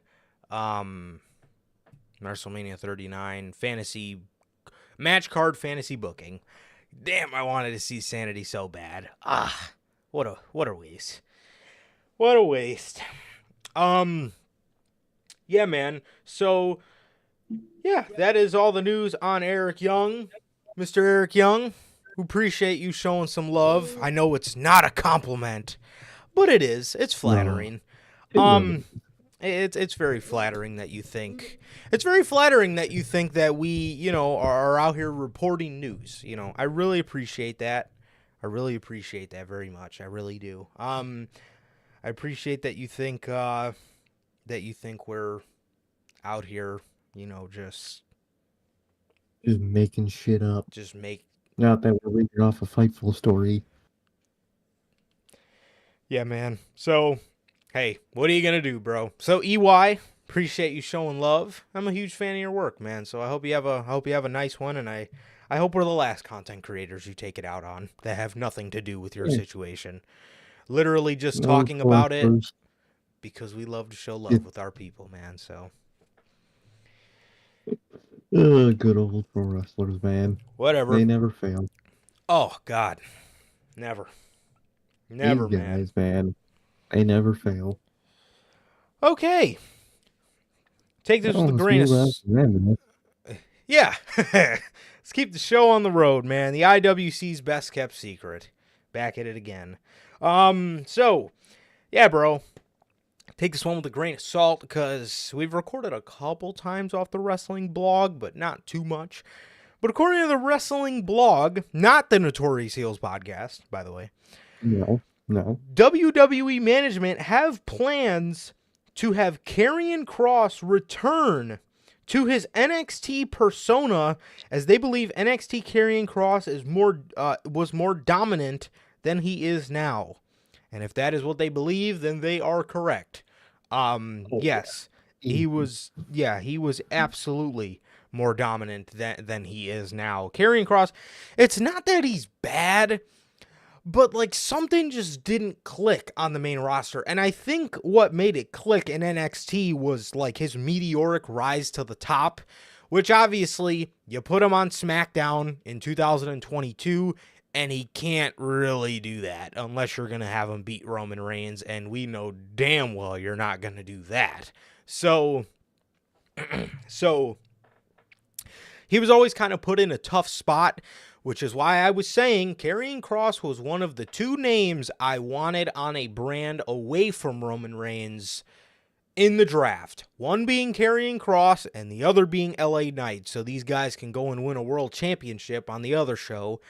fantasy match card fantasy booking. Damn, I wanted to see Sanity so bad. What a waste. What a waste. Yeah, man. So yeah, that is all the news on Eric Young. Mr. Eric Young, we appreciate you showing some love. I know it's not a compliment, but it is. It's flattering. No. It's very flattering that you think. It's very flattering that you think that we, are out here reporting news. I really appreciate that. I really appreciate that very much. I really do. I appreciate that you think we're out here, just making shit up. Not that we're reading off a Fightful story. Yeah, man. So, hey, what are you gonna do, bro? So, EY, appreciate you showing love. I'm a huge fan of your work, man. So I hope you have a nice one, and I hope we're the last content creators you take it out on that have nothing to do with your situation. Literally just talking about it because we love to show love with our people, man. So. Good old pro wrestlers, man. Whatever. They never fail. Oh, God. Never. Never, These guys, man. They never fail. Okay. Take this with a grain of... Yeah. Let's keep the show on the road, man. The IWC's best kept secret. Back at it again. So, yeah, bro. Take this one with a grain of salt, because we've recorded a couple times off the wrestling blog, but not too much. But according to the wrestling blog, not the Notorious Heels podcast, by the way. No. WWE management have plans to have Karrion Kross return to his NXT persona, as they believe NXT Karrion Kross was more dominant than he is now. And if that is what they believe, then they are correct. Yes, he was absolutely more dominant than he is now. Karrion Kross, it's not that he's bad, but like something just didn't click on the main roster. And I think what made it click in NXT was like his meteoric rise to the top, which obviously you put him on SmackDown in 2022 and he can't really do that unless you're going to have him beat Roman Reigns. And we know damn well you're not going to do that. So he was always kind of put in a tough spot, which is why I was saying Karrion Kross was one of the two names I wanted on a brand away from Roman Reigns in the draft. One being Karrion Kross and the other being LA Knight. So these guys can go and win a world championship on the other show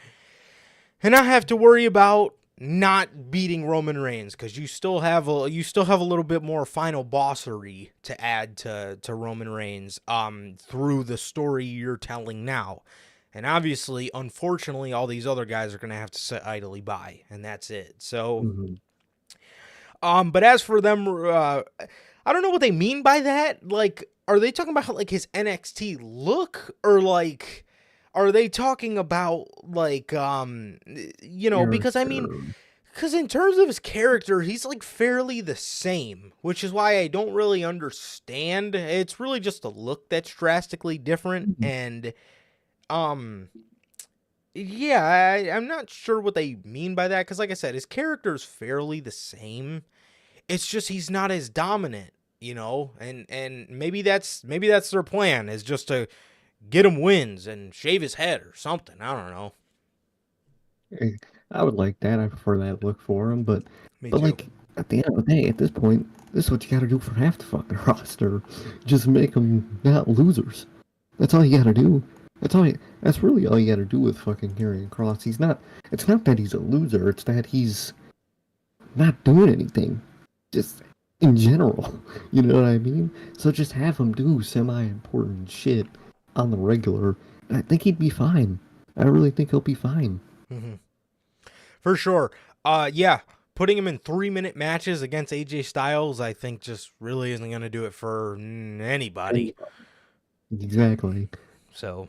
and not have to worry about not beating Roman Reigns, because you still have a little bit more final bossery to add to Roman Reigns through the story you're telling now. And obviously, unfortunately, all these other guys are going to have to sit idly by, and that's it. So, but as for them, I don't know what they mean by that. Like, are they talking about like his NXT look, or like, are they talking about like, because I mean, because in terms of his character, he's like fairly the same, which is why I don't really understand. It's really just a look that's drastically different, and I'm not sure what they mean by that, because like I said, his character is fairly the same. It's just he's not as dominant, and maybe that's their plan, is just to get him wins and shave his head or something. I don't know. I would like that. I prefer that look for him, but too. Like at the end of the day, at this point, this is what you got to do for half the fucking roster. Just make them not losers. That's all you got to do. That's really all you got to do with fucking Karrion Kross. It's not that he's a loser. It's that he's not doing anything. Just in general, you know what I mean? So just have him do semi-important shit on the regular. I think he'd be fine. I really think he'll be fine. Mm-hmm. For sure. Putting him in 3-minute matches against AJ Styles, I think just really isn't going to do it for anybody. Exactly. So,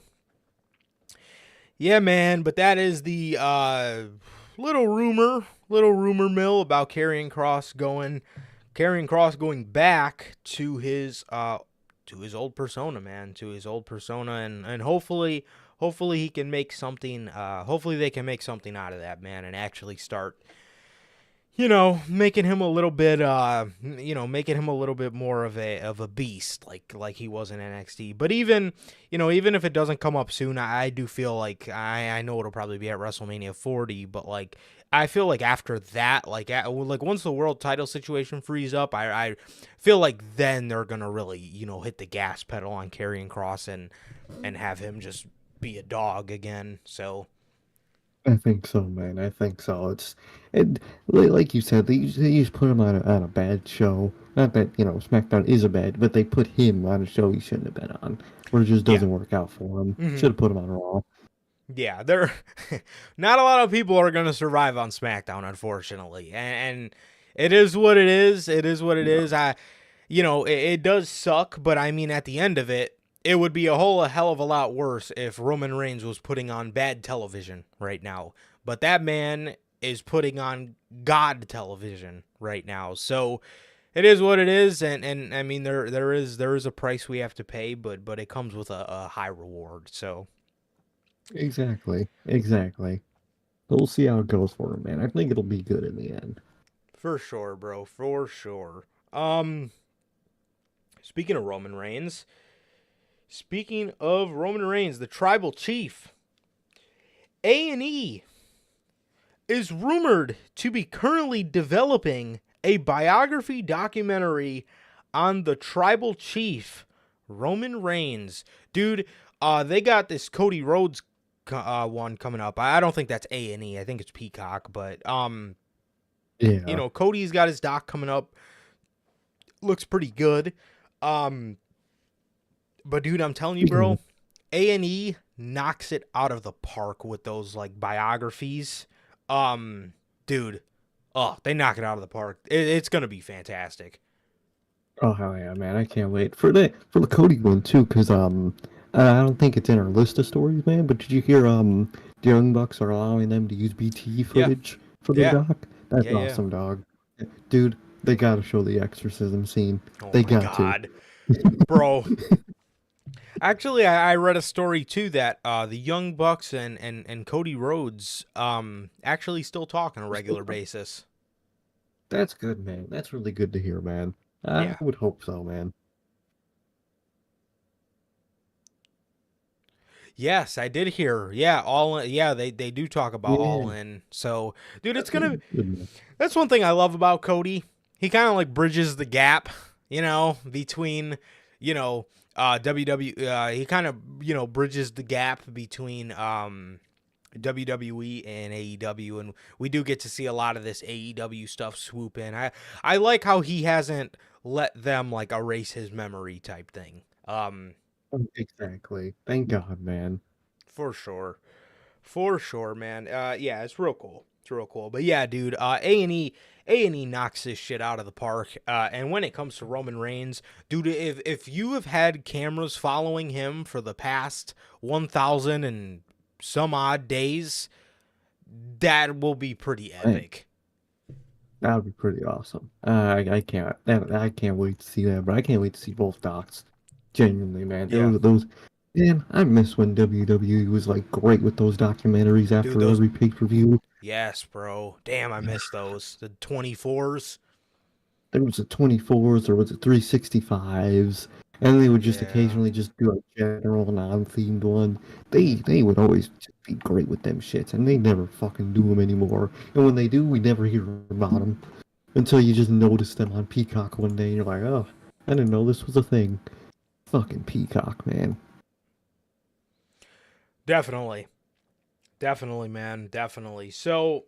yeah, man. But that is the little rumor mill about Karrion Kross going back to his old persona, man, and hopefully he can make something. Hopefully they can make something out of that, man, and actually start, making him a little bit, more of a beast, like he was in NXT. But even if it doesn't come up soon, I do feel like I know it'll probably be at WrestleMania 40, but like I feel like after that, like once the world title situation frees up, I feel like then they're gonna really hit the gas pedal on Karrion Kross and have him just be a dog again. So I think so, man. I think so. Like you said, they just put him on a bad show. Not that SmackDown is a bad, but they put him on a show he shouldn't have been on, where it just doesn't work out for him. Mm-hmm. Should have put him on Raw. Yeah, not a lot of people are gonna survive on SmackDown, unfortunately, and it is what it is. It is what it is. It does suck, but I mean, at the end of it, it would be a hell of a lot worse if Roman Reigns was putting on bad television right now. But that man is putting on God television right now. So it is what it is, and I mean there is a price we have to pay, but it comes with a high reward. So exactly. We'll see how it goes for him, man. I think it'll be good in the end. For sure, bro. For sure. Speaking of Roman Reigns, the Tribal Chief, A&E is rumored to be currently developing a biography documentary on the Tribal Chief, Roman Reigns. Dude, they got this Cody Rhodes one coming up. I don't think that's A&E. I think it's Peacock, but yeah. Cody's got his doc coming up. Looks pretty good. But dude, I'm telling you, bro, A&E knocks it out of the park with those like biographies. dude. Oh, they knock it out of the park. It's gonna be fantastic. Oh hell yeah, man! I can't wait for the Cody one too, because I don't think it's in our list of stories, man. But did you hear the Young Bucks are allowing them to use BT Yeah, footage for their yeah, doc? That's yeah. awesome, dog. Dude, they gotta show the exorcism scene. Oh They my got to. god, bro. Actually, I read a story too that the Young Bucks and Cody Rhodes actually still talk on a regular basis. That's good, man. That's really good to hear, man. I Yeah. would hope so, man. Yes, I did hear. Yeah, all yeah, they do talk about All Yeah, In. So, dude, it's that's gonna. really good, man. That's one thing I love about Cody. He kind of like bridges the gap, between, WWE. He kind of bridges the gap between WWE and AEW, and we do get to see a lot of this AEW stuff swoop in. I like how he hasn't let them like erase his memory type thing. Exactly. Thank God, man. For sure. For sure, man. Yeah, it's real cool. It's real cool. But yeah, dude, A&E knocks this shit out of the park. And when it comes to Roman Reigns, dude, if you have had cameras following him for the past 1,000 and some odd days, that will be pretty Hey, epic. that would be pretty awesome. I can't wait to see that, but I can't wait to see both docs. Genuinely, man. Yeah. Those, man, I miss when WWE was like great with those documentaries Dude, after those every pay-per-view. yes, bro. Damn, I miss those. The 24s. There was a 24s, there was a 365s, and they would just Yeah. occasionally just do a general non-themed one. They would always just be great with them shits, and they never fucking do them anymore. And when they do, we never hear about them until you just notice them on Peacock one day, and you're like, oh, I didn't know this was a thing. Fucking Peacock, man. Definitely. Definitely, man. Definitely. So,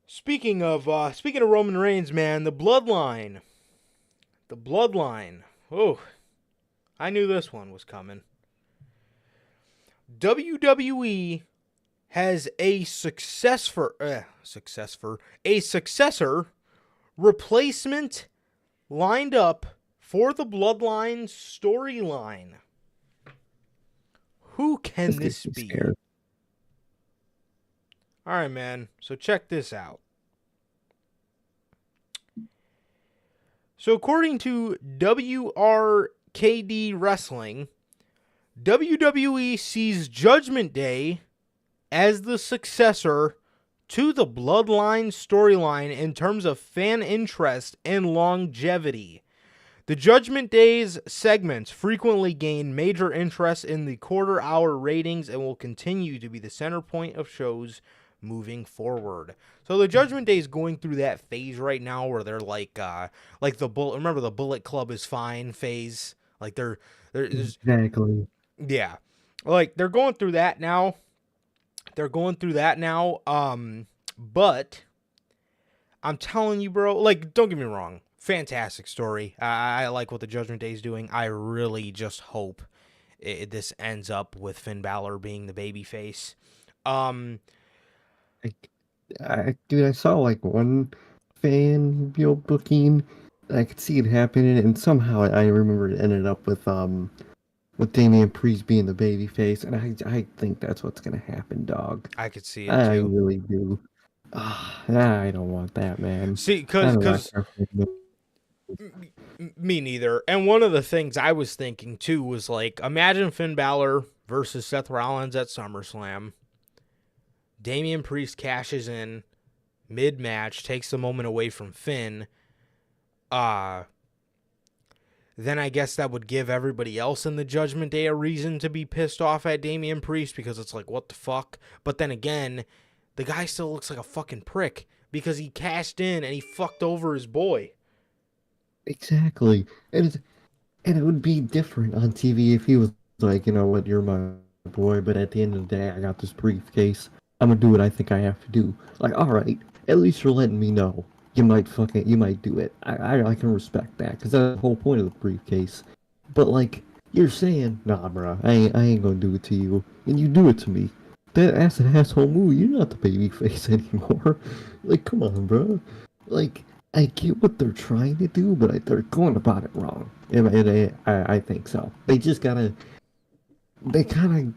speaking of Roman Reigns, man, the Bloodline. The Bloodline. Oh, I knew this one was coming. WWE has a successor replacement lined up for the Bloodline storyline. Who can This this gets me be? scared. All right, man. So check this out. So according to WRKD Wrestling, WWE sees Judgment Day as the successor to the Bloodline storyline in terms of fan interest and longevity. The Judgment Day's segments frequently gain major interest in the quarter-hour ratings and will continue to be the center point of shows moving forward. So the Judgment Day is going through that phase right now where they're like the Bullet. Remember the Bullet Club is fine phase. Like there's Exactly. yeah, like they're going through that now. They're going through that now. But I'm telling you, bro. Like, don't get me wrong. Fantastic story. I like what the Judgment Day is doing. I really just hope this ends up with Finn Balor being the babyface. Um, Like, dude, I saw like one fan, booking. I could see it happening, and somehow I remember it ended up with Damian Priest being the baby face, and I think that's what's gonna happen, dog. I could see it I too. really do. I don't want that, man. See, I cause, do not cause care for him. me neither. And one of the things I was thinking too was like, imagine Finn Balor versus Seth Rollins at SummerSlam. Damian Priest cashes in mid-match, takes the moment away from Finn. Uh, then I guess that would give everybody else in the Judgment Day a reason to be pissed off at Damian Priest because it's like, what the fuck? But then again, the guy still looks like a fucking prick because he cashed in and he fucked over his boy. Exactly, and it would be different on TV if he was like, you know what, you're my boy, but at the end of the day, I got this briefcase. I'm gonna do what I think I have to do. Like, all right, at least you're letting me know. You might do it. I can respect that because that's the whole point of the briefcase. But like, you're saying, nah, bro, I ain't gonna do it to you, and you do it to me. that's an asshole move. You're not the baby face anymore. Like, come on, bro. Like, I get what they're trying to do, but they're going about it wrong. I think so. They just gotta, they kind of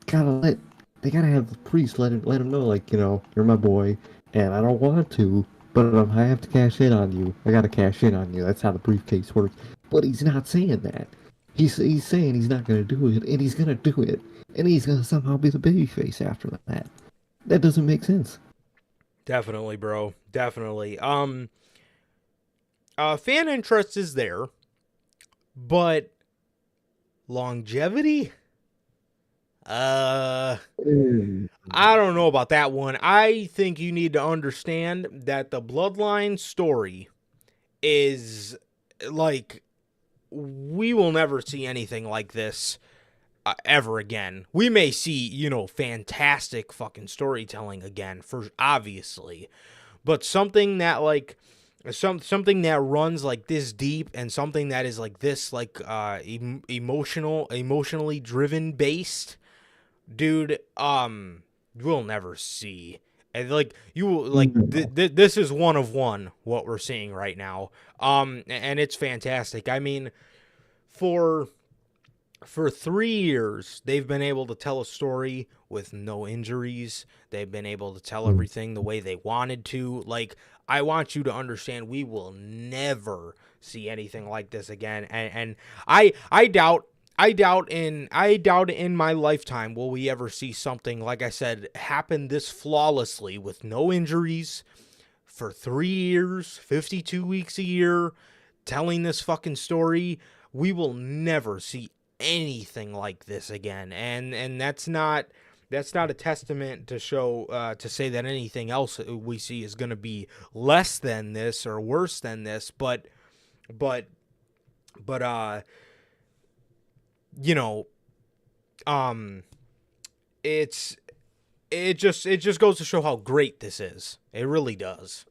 gotta let, they gotta have the priest let him know, like, you're my boy, and I don't want to, but I have to cash in on you. I gotta cash in on you. That's how the briefcase works. But he's not saying that. He's saying he's not gonna do it, and he's gonna do it, and he's gonna somehow be the babyface after that. That doesn't make sense. Definitely, bro. Definitely. Fan interest is there, but longevity? I don't know about that one. I think you need to understand that the Bloodline story is like, we will never see anything like this ever again. We may see, fantastic fucking storytelling again, for obviously, but something that like something that runs like this deep, and something that is like this, like emotionally driven based, dude, we'll never see. And like, you will, like, this is one of one what we're seeing right now, and it's fantastic. I mean, for 3 years, they've been able to tell a story with no injuries. They've been able to tell everything the way they wanted to. Like, I want you to understand, we will never see anything like this again. And I doubt in my lifetime will we ever see something, like I said, happen this flawlessly with no injuries for 3 years, 52 weeks a year, telling this fucking story. We will never see anything like this again, and that's not a testament to show to say that anything else we see is going to be less than this or worse than this, but it just goes to show how great this is. It really does.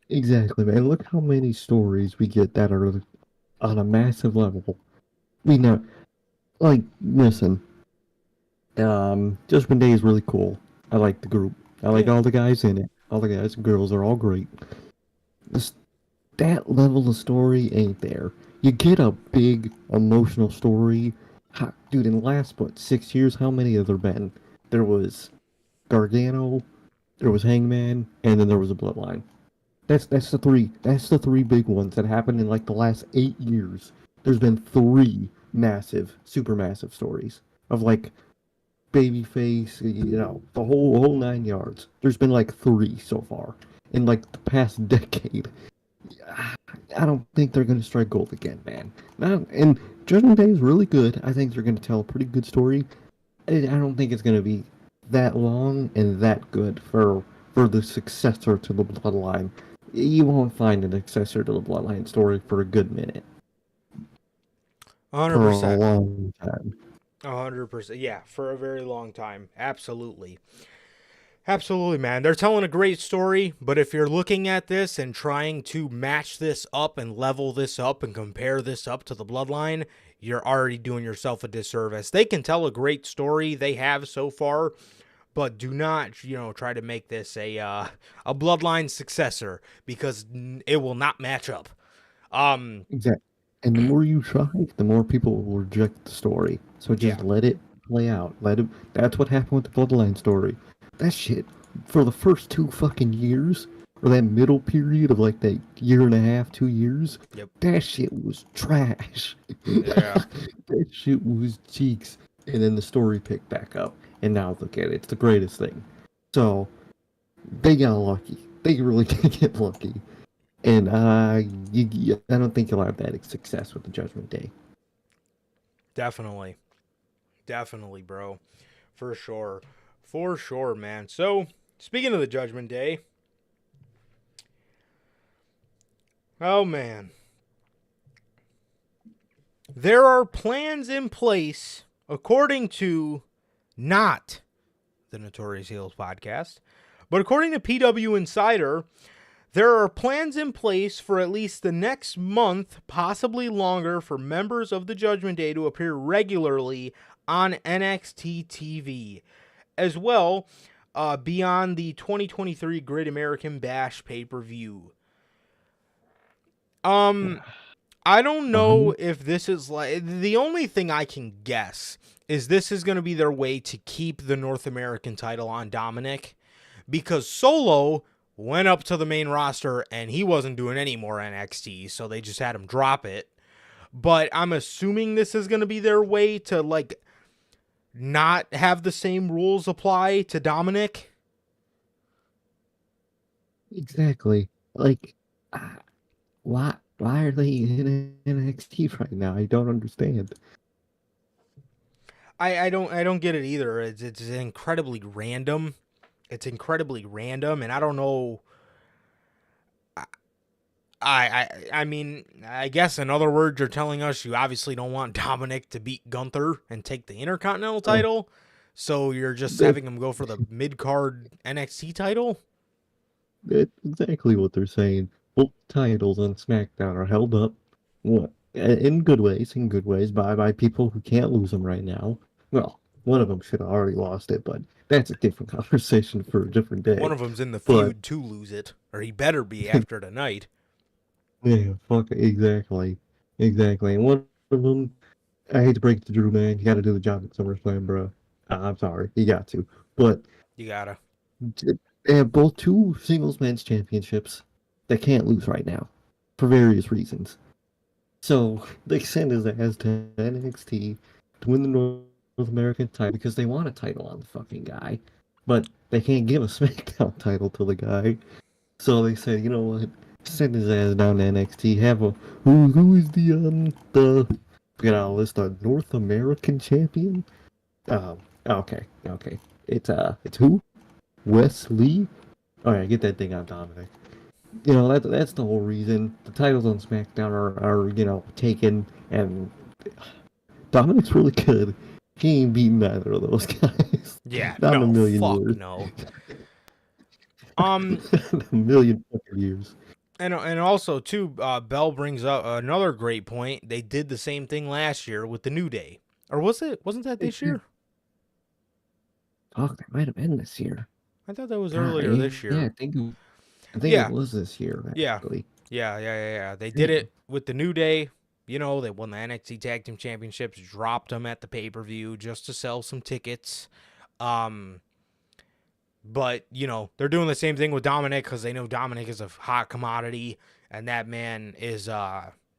Exactly, man. Look how many stories we get that are on a massive level. We know, like, listen, Judgment Day is really cool. I like the group. I like all the guys in it. All the guys and girls are all great. This, that level of story ain't there. You get a big emotional story. Dude, in the last, 6 years, how many have there been? There was Gargano, there was Hangman, and then there was a Bloodline. That's the three. That's the three big ones that happened in like the last 8 years. There's been 3 massive, super massive stories of like babyface, the whole 9 yards. There's been like 3 so far in like the past decade. I don't think they're gonna strike gold again, man. And Judgment Day is really good. I think they're gonna tell a pretty good story. I don't think it's gonna be that long and that good for the successor to the Bloodline. You won't find an successor to the Bloodline story for a good minute. 100%. For a long time. 100%. Yeah, for a very long time. Absolutely. Absolutely, man. They're telling a great story, but if you're looking at this and trying to match this up and level this up and compare this up to the Bloodline, you're already doing yourself a disservice. They can tell a great story, they have so far, but do not, try to make this a Bloodline successor, because it will not match up. Exactly. And the more you try, the more people will reject the story. So just let it play out. That's what happened with the Bloodline story. That shit, for the first 2 fucking years, or that middle period of like that year and a half, 2 years, that shit was trash. Yeah. That shit was cheeks. And then the story picked back up. And now look at it. It's the greatest thing. So, they got lucky. They really did get lucky. And I don't think you'll have that success with the Judgment Day. Definitely. Definitely, bro. For sure. For sure, man. So, speaking of the Judgment Day. Oh, man. There are plans in place, according to not the Notorious Heels podcast, but according to PW Insider, there are plans in place for at least the next month, possibly longer, for members of the Judgment Day to appear regularly on NXT TV. as well be on the 2023 Great American Bash pay-per-view. I don't know if this is like, the only thing I can guess is this is going to be their way to keep the North American title on Dominic, because Solo went up to the main roster and he wasn't doing any more NXT, so they just had him drop it. But I'm assuming this is going to be their way to like not have the same rules apply to Dominic. Exactly. Like, why are they in NXT right now? I don't understand. I don't get it either. It's incredibly random. It's incredibly random, and I don't know. I mean, I guess in other words, you're telling us you obviously don't want Dominic to beat Gunther and take the Intercontinental title, so you're just having him go for the mid-card NXT title? That's exactly what they're saying. Both titles on SmackDown are held up, what, in good ways, by people who can't lose them right now. Well, one of them should have already lost it, but that's a different conversation for a different day. One of them's in the But feud to lose it, or he better be after tonight. yeah, fuck, exactly. And one of them, I hate to break it to Drew, man, you got to do the job at SummerSlam, bro. I'm sorry, you got to. But You gotta. they have both two singles men's championships that can't lose right now for various reasons. So they send his ass to NXT to win the North American title because they want a title on the fucking guy, but they can't give a SmackDown title to the guy. So they said, you know what? Send his ass down to NXT. Have a who is the get out list a North American champion? Okay. It's who? Wesley? Alright, get that thing out, Dominic. You know, that's the whole reason. The titles on SmackDown are taken, and Dominic's really good. He ain't beating neither of those guys. Yeah, Not in no, a million fuck years. no. A million fucking years. And also too, Bell brings up another great point. They did the same thing last year with the New Day, or wasn't that this year? Fuck, that might have been this year. I thought that was earlier this year. Yeah, I think Yeah. it was this year, actually. Yeah. They did it with the New Day. You know, they won the NXT Tag Team Championships, dropped them at the pay-per-view just to sell some tickets. But, you know, they're doing the same thing with Dominic because they know Dominic is a hot commodity, and that man is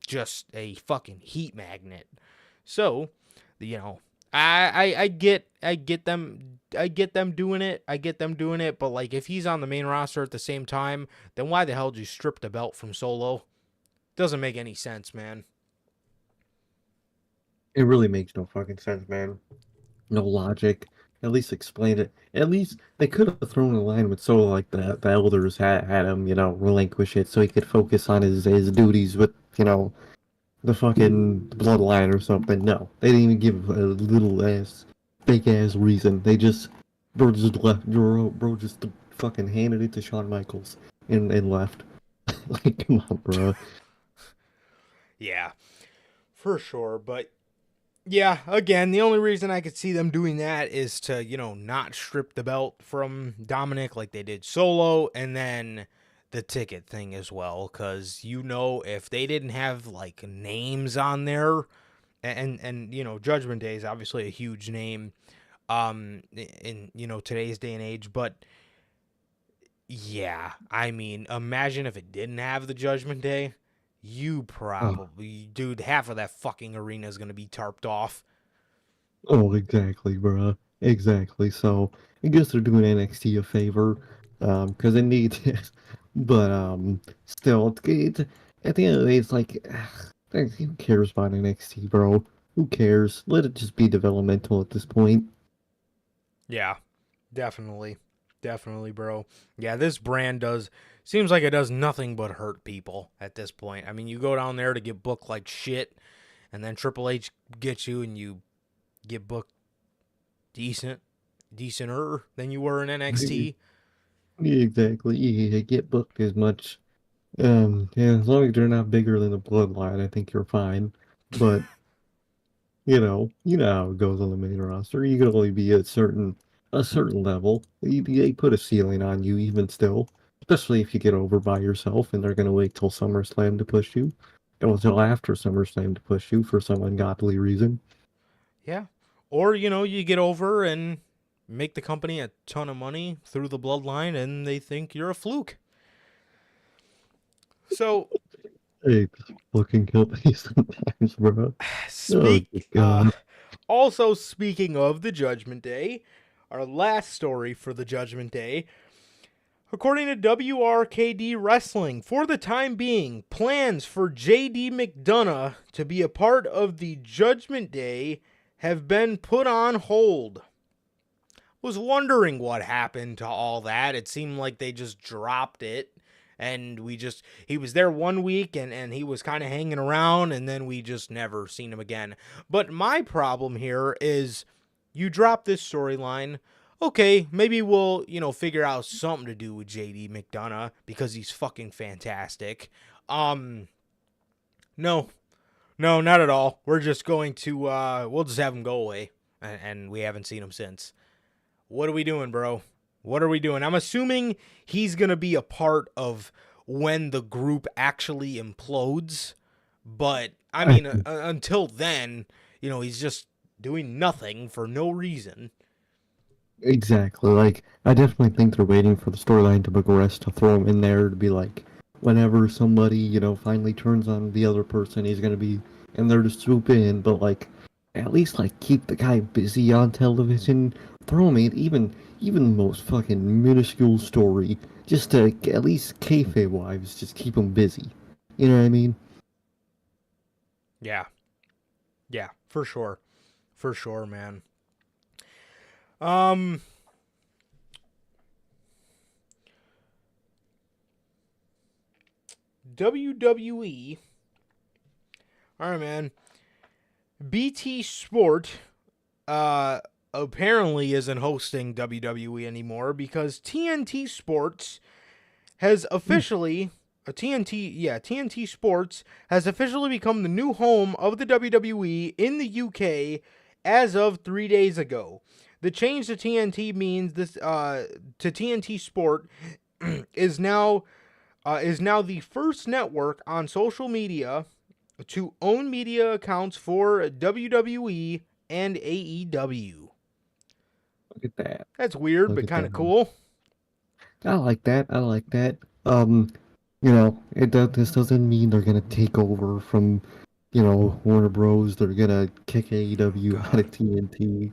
just a fucking heat magnet. So, you know, I get them doing it. But like, if he's on the main roster at the same time, then why the hell did you strip the belt from Solo? Doesn't make any sense, man. It really makes no fucking sense, man. No logic. At least explain it. At least they could have thrown a line with Solo like the elders had him, relinquish it so he could focus on his duties with, the fucking bloodline or something. No, they didn't even give a little ass, fake ass reason. They just, bro just fucking handed it to Shawn Michaels and left. Like, come on, bro. Yeah, for sure. But yeah, again, the only reason I could see them doing that is to, not strip the belt from Dominic like they did Solo, and then the ticket thing as well, because if they didn't have like names on there, and Judgment Day is obviously a huge name in today's day and age, but yeah, I mean, imagine if it didn't have the Judgment Day. You probably, dude, half of that fucking arena is going to be tarped off. Oh, exactly, bro. Exactly. So I guess they're doing NXT a favor, because it needs it. But still, it's at the end of the day, it's like, who cares about NXT, bro? Who cares? Let it just be developmental at this point. Yeah, definitely, bro. Yeah, this brand seems like it does nothing but hurt people at this point. I mean, you go down there to get booked like shit, and then Triple H gets you and you get booked decenter than you were in NXT. Exactly. You get booked as much. Yeah, as long as you're not bigger than the bloodline, I think you're fine. But you know how it goes on the main roster. You can only be a certain a certain level. They put a ceiling on you even still, especially if you get over by yourself and they're gonna wait till SummerSlam to push you, or until after SummerSlam to push you for some ungodly reason. Yeah. Or, you get over and make the company a ton of money through the bloodline and they think you're a fluke. So, Hey, fucking company sometimes, bro. Oh speak God. also speaking of the Judgment Day, our last story for the Judgment Day, according to WRKD Wrestling, for the time being, plans for JD McDonough to be a part of the Judgment Day have been put on hold. Was wondering what happened to all that. It seemed like they just dropped it. And he was there 1 week and he was kind of hanging around and then we just never seen him again. But my problem here is you drop this storyline. Okay, maybe we'll, figure out something to do with JD McDonough because he's fucking fantastic. No, not at all. We're just going to, we'll just have him go away. And we haven't seen him since. What are we doing, bro? What are we doing? I'm assuming he's going to be a part of when the group actually implodes. But, I mean, until then, he's just doing nothing for no reason. Exactly. Like, I definitely think they're waiting for the storyline to progress to throw him in there to be like, whenever somebody, finally turns on the other person, he's gonna be in there to swoop in. But like, at least like keep the guy busy on television. Throw him in even the most fucking minuscule story, just to at least kayfabe wise, just keep him busy. You know what I mean? Yeah, for sure, man. WWE. All right, man. BT Sport apparently isn't hosting WWE anymore because TNT Sports has officially TNT Sports has officially become the new home of the WWE in the UK as of 3 days ago. The change to TNT means this to TNT Sport is now the first network on social media to own media accounts for WWE and AEW. Look at that. That's weird, Look but at kind of that. cool. I like that. This doesn't mean they're gonna take over from, Warner Bros. They're gonna kick AEW out of TNT.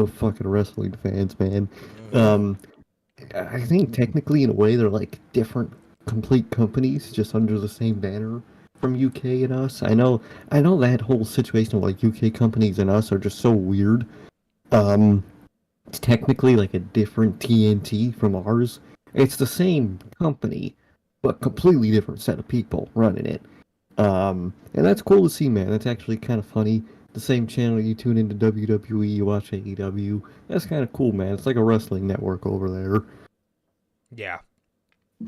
Fucking wrestling fans, man. Um, I think technically, in a way, they're like different, complete companies, just under the same banner from UK and us. I know that whole situation of like UK companies and us are just so weird. Um, it's technically like a different TNT from ours. It's the same company, but completely different set of people running it. And that's cool to see, man. That's actually kind of funny. The same channel you tune into WWE, you watch AEW. That's kind of cool, man. It's like a wrestling network over there. Yeah,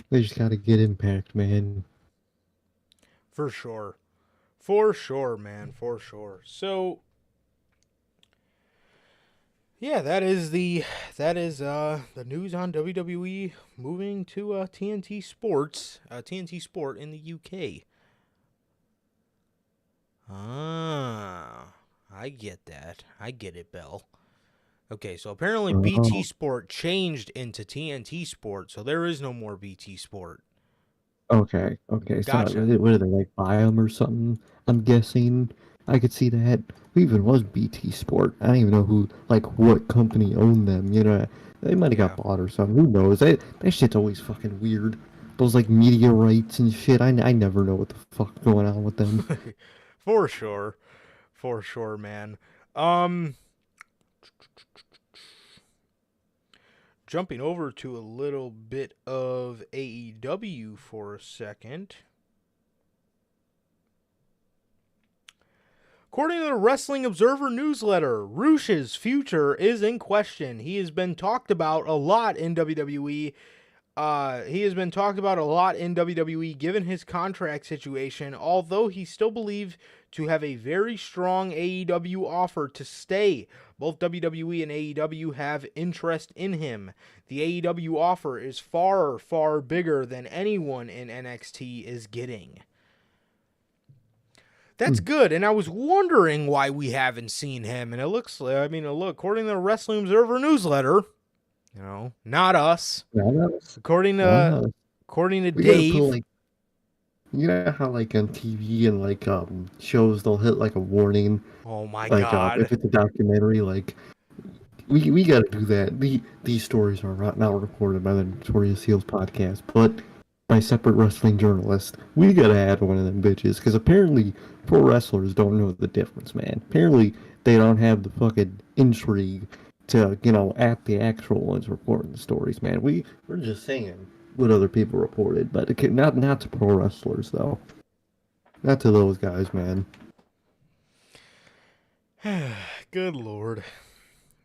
They just gotta get Impact, man. for sure, man, for sure. So, yeah, that is the news on WWE moving to TNT Sport in the UK. Ah, I get that. I get it, Bell. Okay, so apparently BT Oh, Sport changed into TNT Sport, so there is no more BT Sport. okay, okay. So Gotcha. what do they like buy them or something? I'm guessing. I could see that. Who even was BT Sport? I don't even know what company owned them. They might have got Yeah. bought or something. Who knows? That shit's always fucking weird. Those like media rights and shit. I never know what the fuck's going on with them. For sure. For sure, man. Um Jumping over to a little bit of AEW for a second. According to the Wrestling Observer newsletter, Rush's future is in question. He has been talked about a lot in WWE He has been talked about a lot in WWE given his contract situation, although he still believes to have a very strong AEW offer to stay. Both WWE and AEW have interest in him. The AEW offer is far, far bigger than anyone in NXT is getting. That's good, and I was wondering why we haven't seen him, and it looks, according to the Wrestling Observer newsletter, not us. According to We gotta Dave, put, like, you know how, like, on TV and, like, shows, they'll hit, like, a warning, oh my like, god, if it's a documentary, like, we gotta do that. These stories are not reported by the Notorious Heels podcast, but by separate wrestling journalists. We gotta add one of them bitches, because apparently pro wrestlers don't know the difference, man. Apparently they don't have the fucking intrigue to, at the actual ones reporting the stories, man. We're just saying what other people reported, but not to pro wrestlers, though. Not to those guys, man. good lord.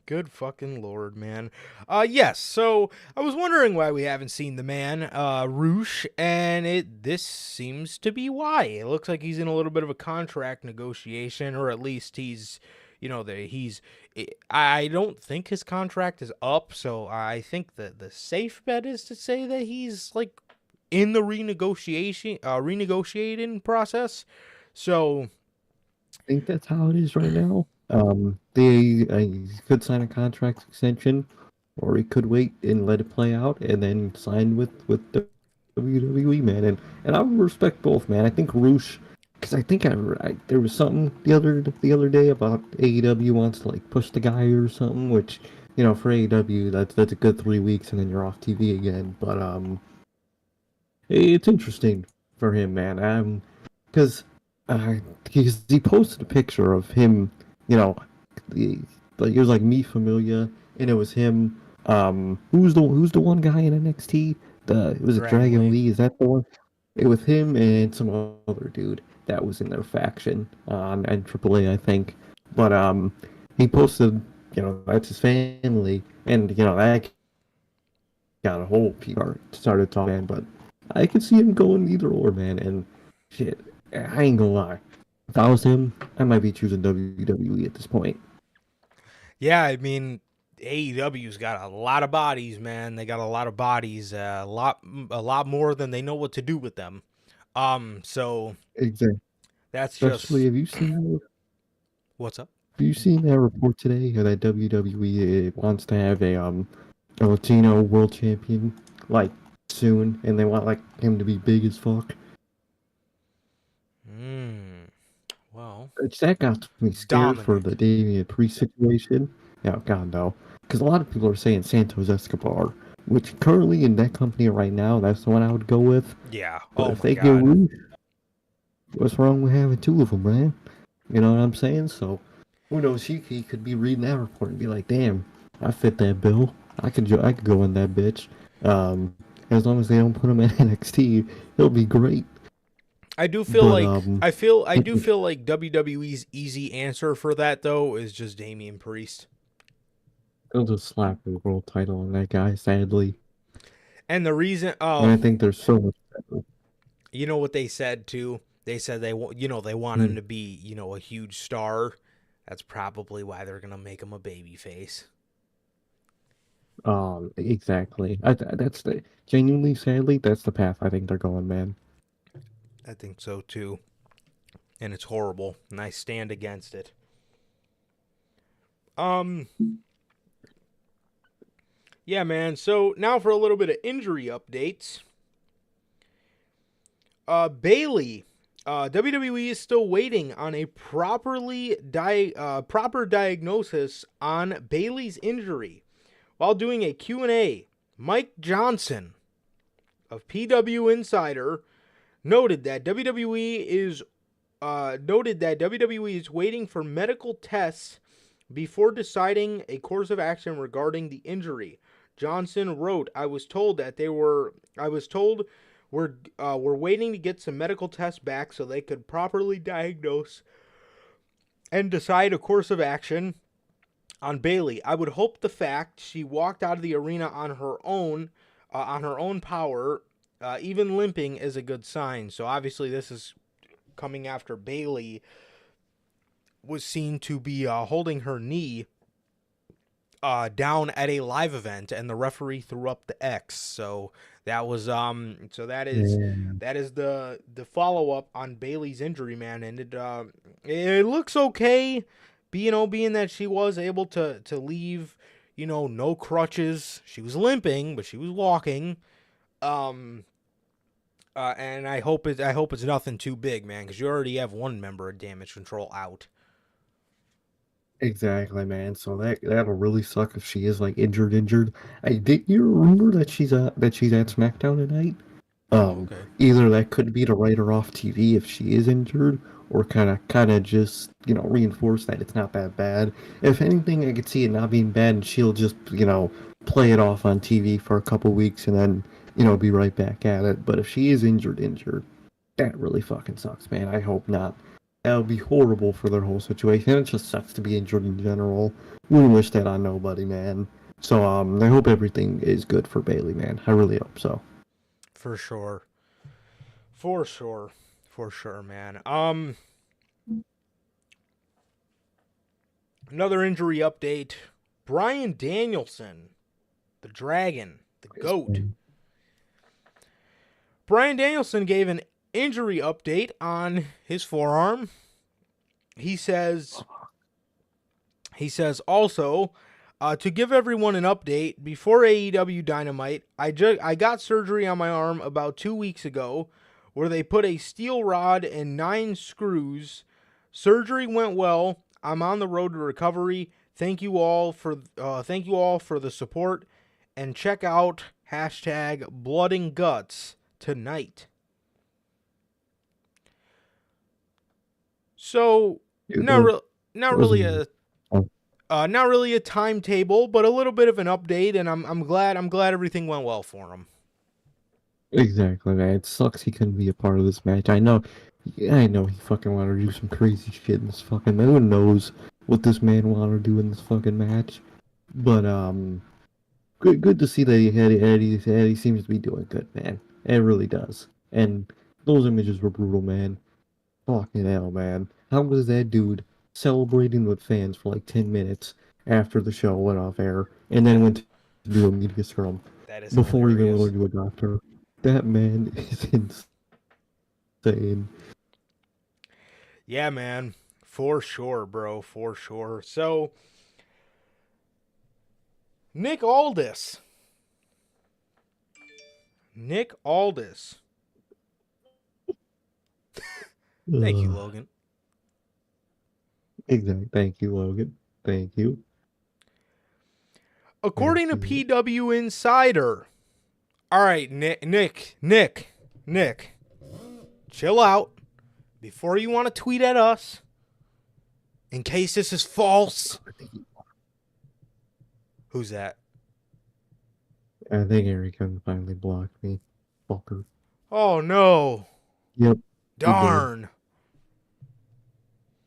Good fucking lord, man. Yes, so I was wondering why we haven't seen the man, Roosh, and this seems to be why. It looks like he's in a little bit of a contract negotiation, or at least I don't think his contract is up, so I think that the safe bet is to say that he's, like, in the renegotiating process. So I think that's how it is right now. They could sign a contract extension, or he could wait and let it play out, and then sign with the WWE, man. And I would respect both, man. I think Roosh, because I think there was something the other day about AEW wants to, like, push the guy or something, which, for AEW that's a good 3 weeks, and then you're off TV again. But it's interesting for him, man. Because he posted a picture of him, like, it was like Me Familia, and it was him. Who's the one guy in NXT? It was Dragon Lee. Is that the one? It was him and some other dude that was in their faction on AAA, I think. But he posted, that's his family, and that got a whole PR started talking. But I could see him going either or, man. And shit, I ain't gonna lie. If I was him, I might be choosing WWE at this point. yeah, I mean, AEW's got a lot of bodies, man. They got a lot of bodies, a lot more than they know what to do with them. So Exactly. that's Especially, just have you seen what's up? Have you seen that report today that WWE wants to have a Latino world champion, like, soon, and they want, like, him to be big as fuck? Well, That got me scared for the Damian Priest situation. Yeah, God, no. Because a lot of people are saying Santos Escobar, which currently in that company right now, that's the one I would go with. Yeah. But if they get Roosh, what's wrong with having two of them, man? You know what I'm saying? So, who knows? He could be reading that report and be like, "Damn, I fit that bill. I could go in that bitch." As long as they don't put him in NXT, he'll be great. I do feel I do feel like WWE's easy answer for that, though, is just Damian Priest. They'll just slap the world title on that guy, sadly. And the reason, and I think there's so much better. You know what they said too? They said they want him to be, a huge star. That's probably why they're gonna make him a babyface. Exactly. That's genuinely, sadly, that's the path I think they're going, man. I think so too. And it's horrible, and I stand against it. Yeah, man. So now for a little bit of injury updates. Bayley, WWE is still waiting on a proper diagnosis on Bayley's injury. While doing a Q&A, Mike Johnson of PW Insider noted that WWE is waiting for medical tests before deciding a course of action regarding the injury. Johnson wrote, "I was told we're waiting to get some medical tests back so they could properly diagnose and decide a course of action on Bayley. I would hope the fact she walked out of the arena on her own on her own power. Even limping is a good sign. So obviously this is coming after Bayley was seen to be holding her knee down at a live event, and the referee threw up the X. So that was that is the follow up on Bayley's injury, man, and it looks okay. Being that she was able to leave, no crutches. She was limping, but she was walking. And I hope it's nothing too big, man, because you already have one member of Damage Control out. Exactly, man. So that'll really suck if she is like injured. Did you remember that she's at SmackDown tonight? Okay. Either that could be to write her off TV if she is injured, or kind of just reinforce that it's not that bad. If anything, I could see it not being bad, and she'll just play it off on TV for a couple weeks and then be right back at it. But if she is injured, that really fucking sucks, man. I hope not. That would be horrible for their whole situation. It just sucks to be injured in general. We wish that on nobody, man. So I hope everything is good for Bayley, man. I really hope so. For sure, man. Another injury update. Bryan Danielson, the Dragon, the GOAT. Bryan Danielson gave an injury update on his forearm. He says also, to give everyone an update, before AEW Dynamite, I got surgery on my arm about 2 weeks ago where they put a steel rod and 9 screws. Surgery went well. I'm on the road to recovery. Thank you all for the support, and check out #Blood and Guts tonight. So not really a timetable, but a little bit of an update, and I'm glad everything went well for him. Exactly, man. It sucks he couldn't be a part of this match. I know he fucking wanted to do some crazy shit in this fucking. No one knows what this man wanted to do in this fucking match, but good to see that Eddie seems to be doing good, man. It really does. And those images were brutal, man. Fucking hell, man. How was that dude celebrating with fans for like 10 minutes after the show went off air and then went to do a media scrum before he even went to a doctor? That man is insane. Yeah, man. For sure, bro. For sure. So, Nick Aldis. Thank you, Logan. Exactly. Thank you, Logan. Thank you. According to PW Insider. All right, Nick. Chill out before you want to tweet at us. In case this is false. Who's that? I think Eric finally blocked me. Fucker. Oh, no. Yep. Darn.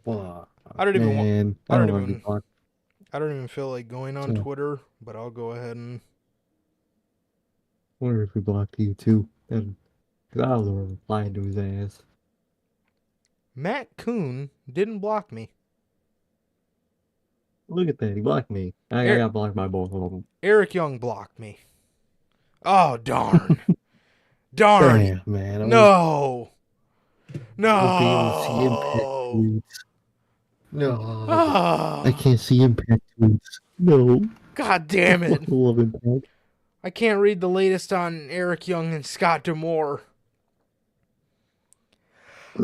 Fuck. I don't even feel like going on So, Twitter, but I'll go ahead and. I wonder if we blocked you too. Because I was replying to his ass. Matt Coon didn't block me. Look at that. He blocked me. I got blocked by both of them. Eric Young blocked me. Oh, darn. Darn. Damn, man. No. No. I can't see Impact tweets. No. God damn it. I love Impact. I can't read the latest on Eric Young and Scott D'Amore.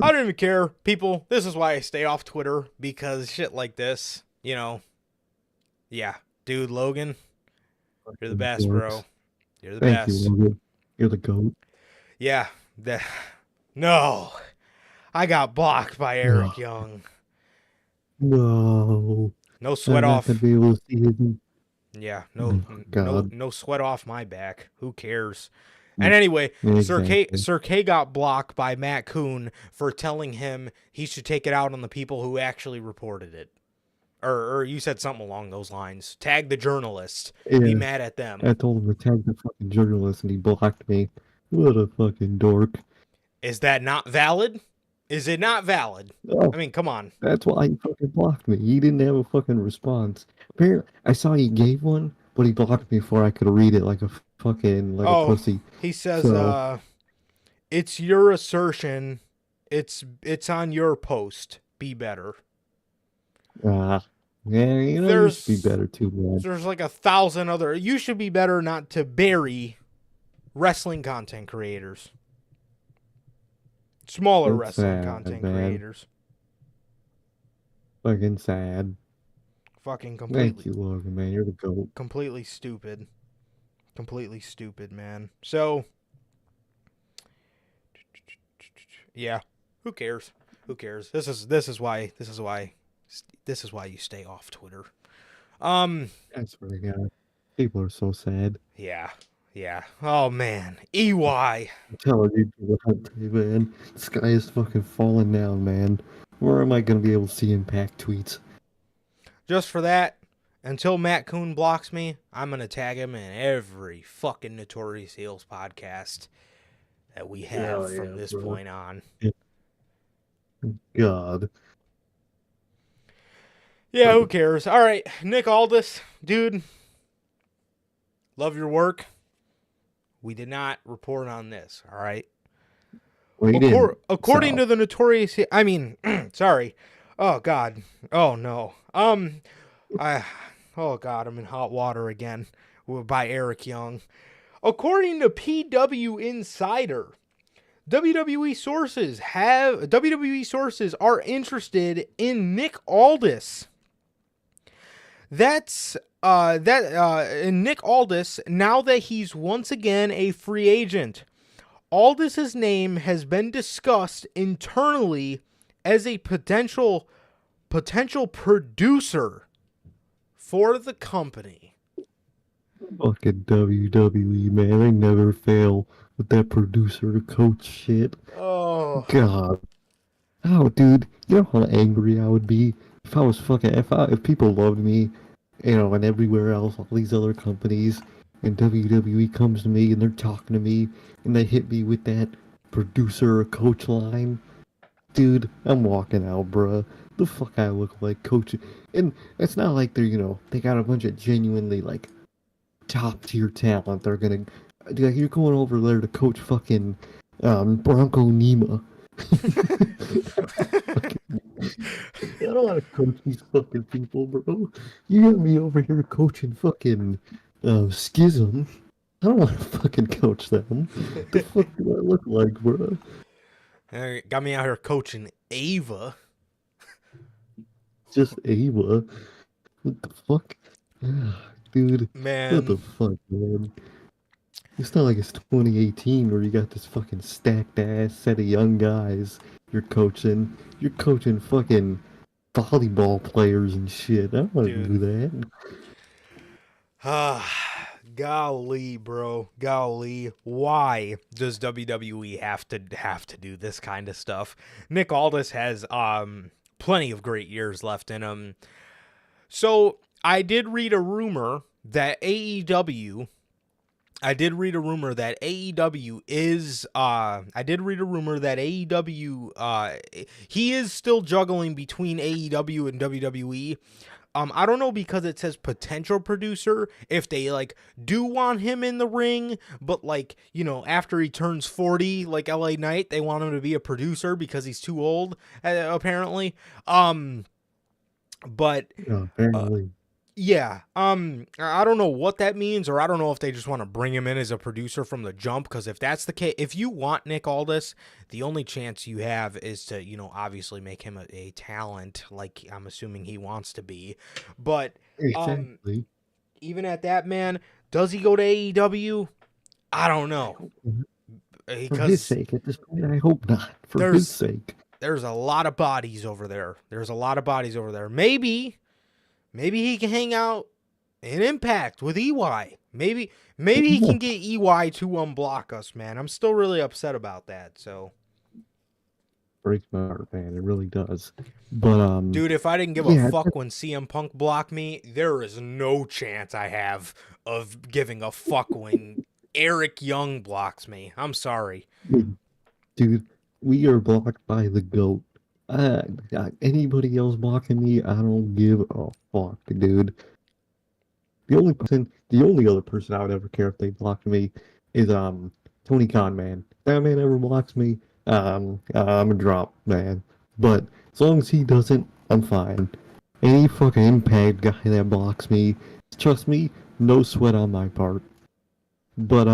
I don't even care. People, this is why I stay off Twitter, because shit like this, Yeah. Dude, Logan, you're the best, bro. You're the best. Thank you, Logan. You're the GOAT. Yeah. No. I got blocked by Eric Young. No. No sweat off. To be able to see his... Yeah, no sweat off my back. Who cares? And anyway, Exactly. Sir K got blocked by Matt Coon for telling him he should take it out on the people who actually reported it. Or you said something along those lines. Tag the journalists. Yeah, Be mad at them. I told him to tag the fucking journalist, and he blocked me. What a fucking dork. Is that not valid? Is it not valid? Oh, I mean, come on. that's why he fucking blocked me. He didn't have a fucking response. Apparently, I saw he gave one, but he blocked me before I could read it like a fucking, like a pussy. He says, So, it's your assertion. It's on your post. Be better. yeah, you know, you should be better too, man. There's like 1,000 other. You should be better not to bury wrestling content creators. Smaller It's wrestling sad, content man. creators. Fucking sad. Fucking Thank completely. you, Logan, man. You're the GOAT. Completely stupid. Completely stupid, man. So, yeah. Who cares? Who cares? This is why you stay off Twitter. I swear to God. People are so sad. Yeah. Yeah. Oh man. EY. I'm telling you, man. The sky is fucking falling down, man. Where am I gonna be able to see Impact tweets? Just for that, until Matt Coon blocks me, I'm gonna tag him in every fucking Notorious Heels podcast that we have from this point on. God. Yeah, who cares? All right, Nick Aldis, dude. Love your work. We did not report on this, all right? According to the Notorious, I mean, sorry. Oh God. Oh no. Oh God, I'm in hot water again. By Eric Young. According to PW Insider, WWE sources are interested in Nick Aldis. In Nick Aldis, now that he's once again a free agent. Aldis's name has been discussed internally as a potential producer for the company. Fucking WWE, man. They never fail with that producer coach shit. Oh God. Oh, dude. You know how angry I would be if I was fucking if people loved me, you know, and everywhere else, all these other companies, and WWE comes to me and they're talking to me and they hit me with that producer or coach line. Dude, I'm walking out, bruh. The fuck I look like coaching. And it's not like they're, you know, they got a bunch of genuinely, like, top tier talent. They're gonna, like, you're going over there to coach fucking Bronco Nima. I don't want to coach these fucking people, bro. You got me over here coaching fucking Schism. I don't want to fucking coach them. The fuck do I look like, bro? Got me out here coaching Ava. Just Ava. What the fuck? Dude, Man. what the fuck, man? It's not like it's 2018 where you got this fucking stacked ass set of young guys you're coaching. You're coaching fucking volleyball players and shit. I don't want to do that. Golly, bro. Golly. Why does WWE have to do this kind of stuff? Nick Aldis has plenty of great years left in him. So, I did read a rumor that AEW he is still juggling between AEW and WWE. I don't know, because it says potential producer, if they like do want him in the ring, but like, you know, after he turns 40, like LA Knight, they want him to be a producer because he's too old, apparently. But apparently. yeah, I don't know what that means, or I don't know if they just want to bring him in as a producer from the jump, because if that's the case, if you want Nick Aldis, the only chance you have is to, you know, obviously make him a talent, like I'm assuming he wants to be. But exactly. Even at that, man, does he go to AEW? I don't know. For his sake, at this point, I hope not. For his sake. There's a lot of bodies over there. Maybe he can hang out in Impact with EY. Maybe he can get EY to unblock us, man. I'm still really upset about that. So breaks my heart, man. It really does. But Dude, if I didn't give a yeah, fuck when CM Punk blocked me, there is no chance I have of giving a fuck when Eric Young blocks me. I'm sorry. dude, we are blocked by the GOAT. Anybody else blocking me, I don't give a fuck, dude. The only other person I would ever care if they blocked me is Tony Khan, man. That man ever blocks me, I'm a drop, man. But as long as he doesn't, I'm fine. Any fucking Impact guy that blocks me, trust me, no sweat on my part. But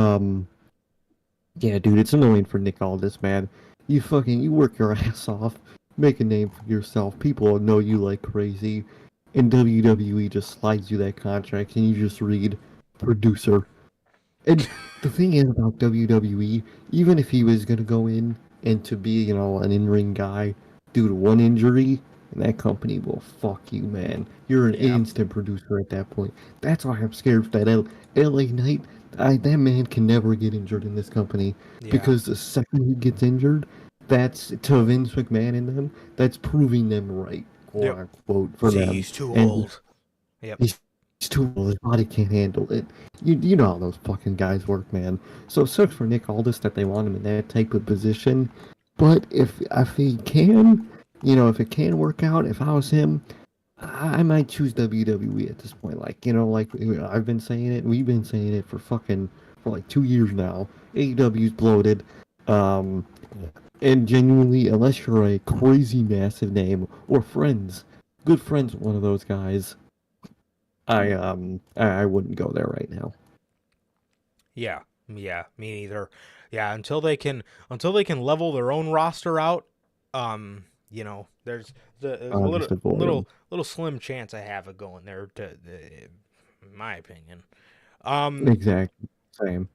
yeah, dude, it's annoying for Nick Aldis, man. You work your ass off, make a name for yourself. People know you like crazy, and WWE just slides you that contract, and you just read producer. And the thing is about WWE, even if he was gonna go in and to be, an in-ring guy, dude, one injury, and that company will fuck you, man. You're an Yeah. instant producer at that point. That's why I'm scared of that LA Knight. That man can never get injured in this company Yeah. because the second he gets injured, that's to Vince McMahon and them. That's proving them right, quote Yep. unquote, for See, them. he's too And old. Yep. he's too old. His body can't handle it. You know how those fucking guys work, man. So it sucks for Nick Aldis that they want him in that type of position. But if he can, if it can work out, if I was him, I might choose WWE at this point. Like I've been saying it, we've been saying it for like 2 years now. AEW's bloated. Um, and genuinely, unless you're a crazy massive name or good friends with one of those guys, I wouldn't go there right now. Yeah. Yeah. Me neither. Yeah. Until they can level their own roster out. There's a I'll just avoid them. little slim chance I have of going there. In my opinion. Um. Exactly. Same.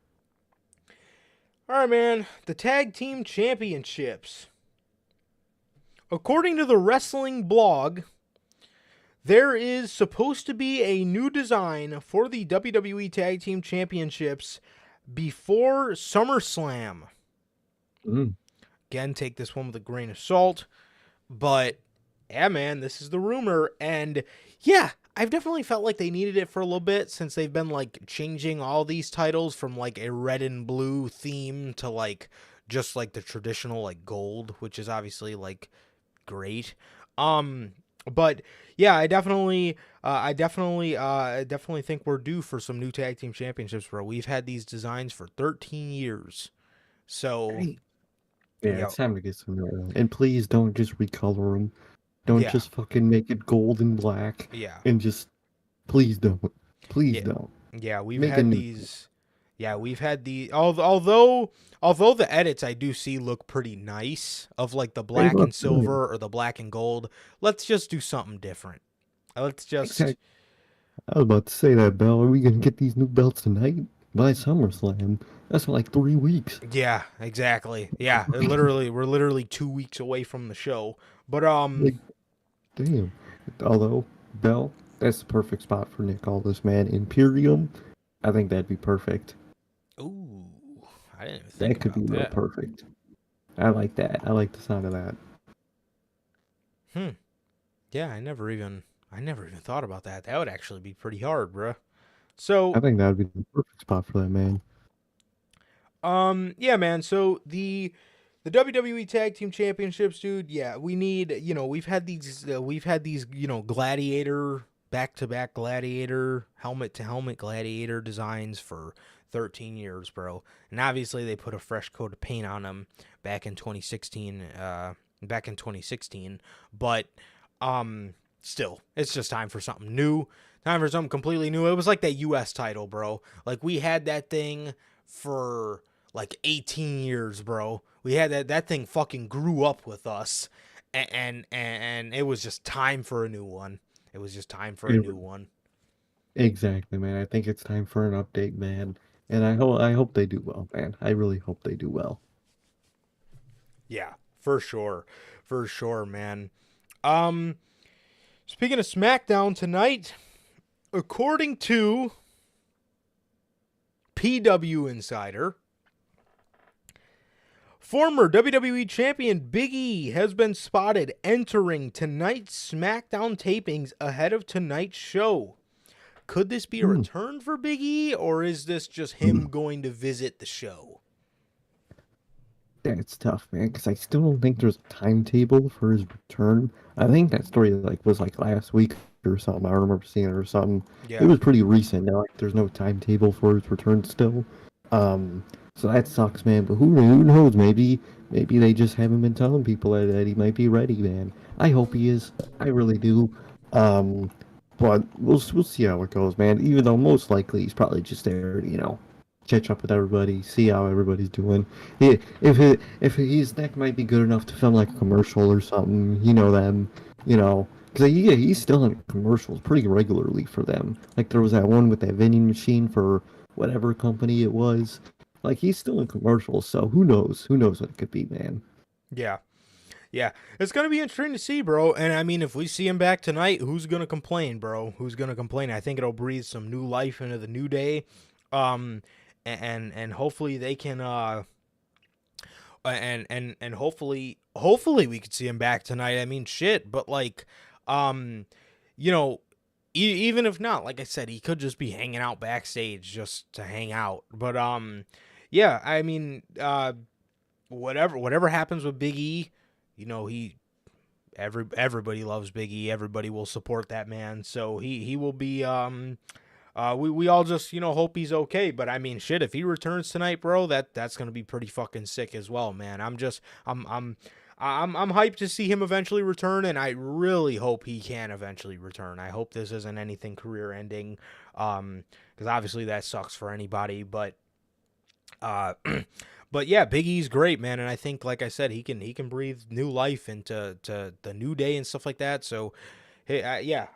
All right, man. The tag team championships. According to the wrestling blog, there is supposed to be a new design for the WWE Tag Team Championships before SummerSlam. Mm. Again, take this one with a grain of salt. But, yeah, man, this is the rumor. And, yeah, I've definitely felt like they needed it for a little bit since they've been, like, changing all these titles from, like, a red and blue theme to, like, just, like, the traditional, like, gold, which is obviously, like, great. But yeah, I definitely think we're due for some new tag team championships, bro. We've had these designs for 13 years, so Right. Yeah, yeah, it's time to get some new. And please don't just recolor them. Don't yeah, just fucking make it gold and black. yeah, And just please don't. Please yeah, don't. yeah. We've Make a had new. these. Yeah, we've had the although the edits I do see look pretty nice of like the They black look and good. silver or the black and gold. Let's just do something different. Let's just Exactly. I was about to say that, Bell. Are we gonna get these new belts tonight? By SummerSlam. That's in like 3 weeks. yeah, exactly. Yeah, we're literally 2 weeks away from the show. But Like, damn. Although, Bell, that's the perfect spot for Nick Aldis, man. Imperium, I think that'd be perfect. ooh, I didn't even think That could be about real that. perfect. I like that. I like the sound of that. Yeah, I never even thought about that. That would actually be pretty hard, bruh. So, I think that would be the perfect spot for that, man. yeah, man. So the WWE Tag Team Championships, dude. Yeah, we need. We've had these, gladiator back-to-back gladiator helmet to helmet gladiator designs for 13 years, bro. And obviously they put a fresh coat of paint on them back in 2016. But still, it's just time for something new. Time for something completely new. It was like that US title, bro. Like we had that thing for like 18 years, bro. We had that thing fucking grew up with us, and it was just time for a new one. It was just time for a It- new one. exactly, man. I think it's time for an update, man. And I hope they do well, man. I really hope they do well. Yeah, for sure, man. Um, Speaking of SmackDown tonight, according to PW Insider, Former WWE Champion Big E has been spotted entering tonight's SmackDown tapings ahead of tonight's show. Could this be a return for Big E, or is this just him going to visit the show? That's tough, man, because I still don't think there's a timetable for his return. I think that story was last week or something. I remember seeing it or something. Yeah. It was pretty recent. Now there's no timetable for his return still. So that sucks, man. But who knows? Maybe they just haven't been telling people that he might be ready, man. I hope he is. I really do. But we'll see how it goes, man. Even though most likely he's probably just there, catch up with everybody, see how everybody's doing. If his neck might be good enough to film like a commercial or something, because he's still in commercials pretty regularly for them. Like there was that one with that vending machine for whatever company it was. Like he's still in commercials, so who knows? Who knows what it could be, man? Yeah. Yeah, it's going to be interesting to see, bro. And I mean, if we see him back tonight, who's going to complain, bro? Who's going to complain? I think it'll breathe some new life into the New Day. And hopefully they can and hopefully we could see him back tonight. I mean, shit, but like even if not, like I said, he could just be hanging out backstage just to hang out. But yeah, I mean, whatever happens with Big E, everybody loves Big E. Everybody will support that man. So he will be we all just hope he's okay. But I mean, shit, if he returns tonight, bro, that's gonna be pretty fucking sick as well, man. I'm hyped to see him eventually return, and I really hope he can eventually return. I hope this isn't anything career ending, because obviously that sucks for anybody. But but yeah, Big E's great, man, and I think, like I said, he can breathe new life into the New Day and stuff like that. So, hey,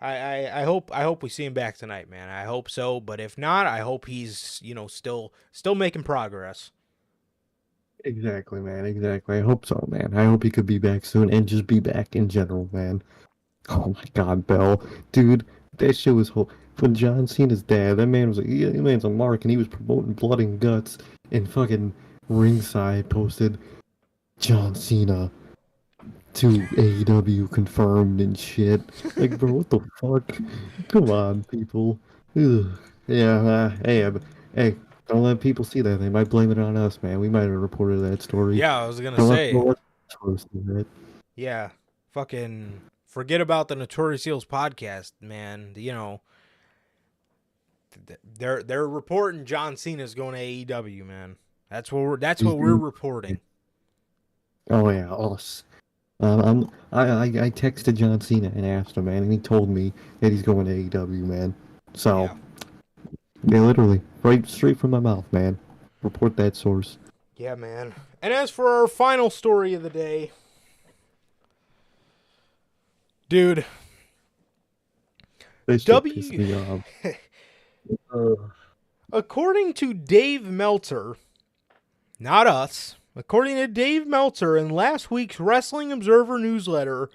I hope we see him back tonight, man. I hope so, but if not, I hope he's still making progress. Exactly, man. Exactly. I hope so, man. I hope he could be back soon and just be back in general, man. Oh my God, Bell, dude, that shit was whole. When John Cena's dad, that man was that man's a mark, and he was promoting Blood and Guts, and fucking Ringside posted John Cena to AEW confirmed and shit. Like, bro, what the fuck? Come on, people. Ugh. Yeah, hey, don't let people see that. They might blame it on us, man. We might have reported that story. Yeah, I was gonna Don't say. let that. Yeah, fucking forget about the Notorious podcast, man. They're reporting John Cena's going to AEW, man. That's what we're reporting. Oh yeah, us. I texted John Cena and asked him, man, and he told me that he's going to AEW, man. So, yeah, literally, right straight from my mouth, man. Report that source. Yeah, man. And as for our final story of the day, dude, This shit pissed me off. According to Dave Meltzer, not us. According to Dave Meltzer in last week's Wrestling Observer newsletter,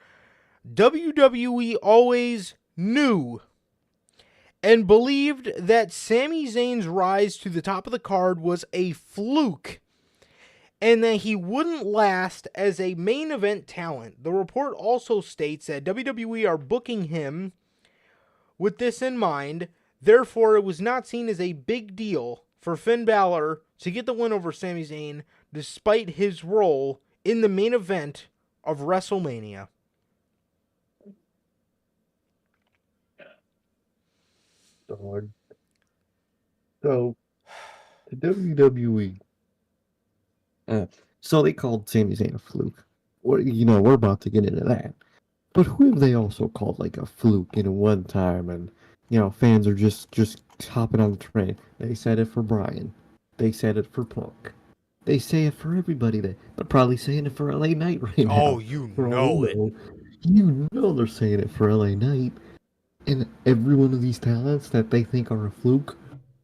WWE always knew and believed that Sami Zayn's rise to the top of the card was a fluke and that he wouldn't last as a main event talent. The report also states that WWE are booking him with this in mind. Therefore, it was not seen as a big deal for Finn Balor to get the win over Sami Zayn despite his role in the main event of WrestleMania. Dog. So, the WWE. So they called Sami Zayn a fluke. We're about to get into that. But who have they also called like a fluke, one time, and fans are just hopping on the train. They said it for Bryan. They said it for Punk. They say it for everybody. They're probably saying it for LA Knight right now. Oh, you know it. You know they're saying it for LA Knight. And every one of these talents that they think are a fluke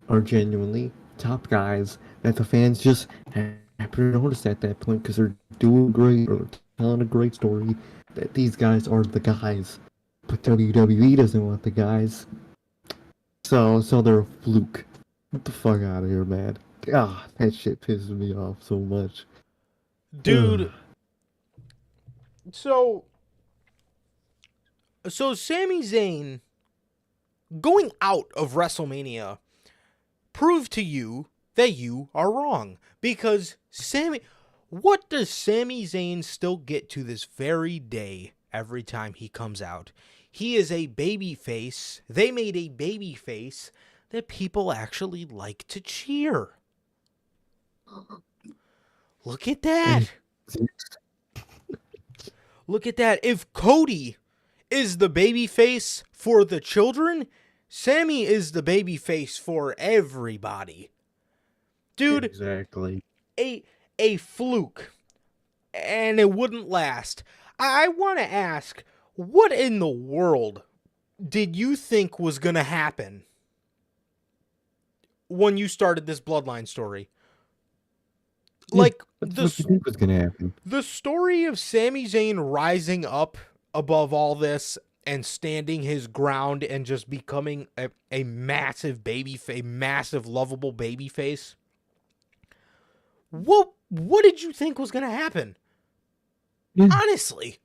are genuinely top guys that the fans just happen to notice at that point because they're doing great or telling a great story that these guys are the guys. But WWE doesn't want the guys. So they're a fluke. Get the fuck out of here, man. God, that shit pisses me off so much. Dude, so Sami Zayn going out of WrestleMania proved to you that you are wrong. Because what does Sami Zayn still get to this very day every time he comes out? He is a baby face. They made a baby face that people actually like to cheer. Look at that. Look at that. If Cody is the baby face for the children, Sami is the baby face for everybody. Dude, Exactly. A fluke. And it wouldn't last. I want to ask, what in the world did you think was going to happen when you started this Bloodline story? Like, What you think was gonna happen? the story of Sami Zayn rising up above all this and standing his ground and just becoming a massive a massive lovable baby face. What did you think was gonna happen? Yeah. Honestly.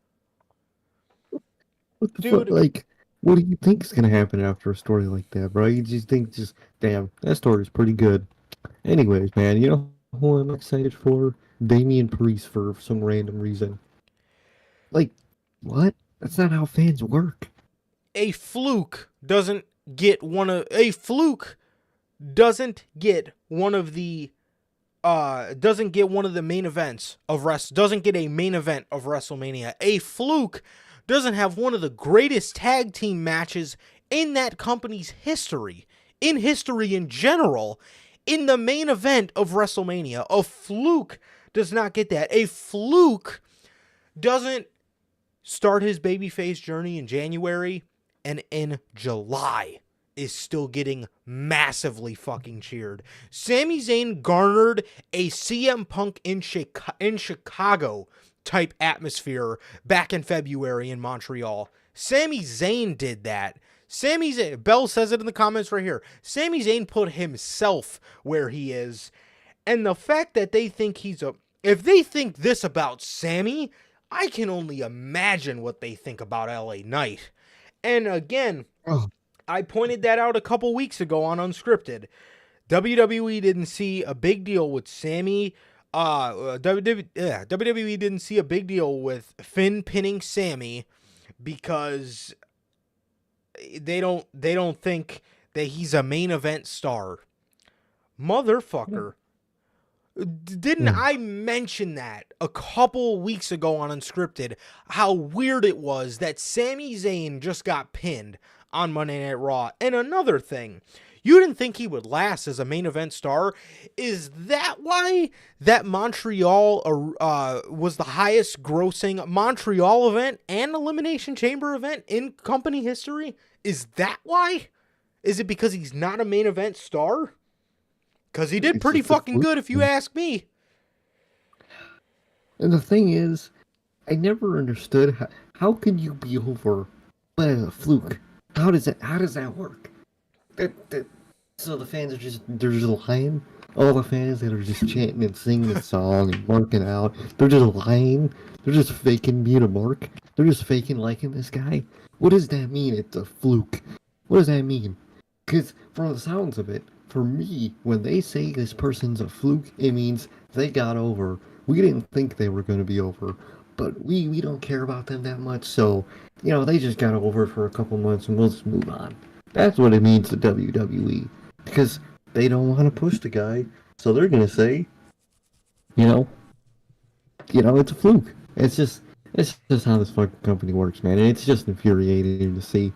What the Dude. fuck? Like, what do you think is gonna happen after a story like that, bro? You just think, damn, that story's pretty good. Anyways, man, you know who I'm excited for? Damian Priest for some random reason. Like, what? That's not how fans work. A fluke doesn't get one of the main events of doesn't get a main event of WrestleMania. A fluke doesn't have one of the greatest tag team matches in that company's history, in general, in the main event of WrestleMania. A fluke does not get that. A fluke doesn't start his babyface journey in January and in July is still getting massively fucking cheered. Sami Zayn garnered a CM Punk in Chicago type atmosphere back in February in Montreal. Sami Zayn did that. Bell says it in the comments right here. Sami Zayn put himself where he is. And the fact that they think if they think this about Sami, I can only imagine what they think about LA Knight. And again, I pointed that out a couple weeks ago on Unscripted. WWE didn't see a big deal with Sami. WWE didn't see a big deal with Finn pinning Sami because they don't think that he's a main event star. Motherfucker. Didn't I mention that a couple weeks ago on Unscripted? How weird it was that Sami Zayn just got pinned on Monday Night Raw. And another thing, you didn't think he would last as a main event star? Is that why that Montreal was the highest grossing Montreal event and Elimination Chamber event in company history? Is that why? Is it because he's not a main event star? Because he did pretty fucking good, if you ask me. And the thing is, I never understood how can you be over by a fluke? How does that work? So the fans they're just lying. All the fans that are just chanting and singing the song and marking out, they're just lying. They're just faking being a mark. They're just faking liking this guy. What does that mean? It's a fluke. What does that mean? Because from the sounds of it, for me, when they say this person's a fluke, it means they got over. We didn't think they were going to be over, but we don't care about them that much, so, they just got over for a couple months and we'll just move on. That's what it means to WWE, because they don't want to push the guy, so they're going to say, it's a fluke. It's just how this fucking company works, man, and it's just infuriating to see.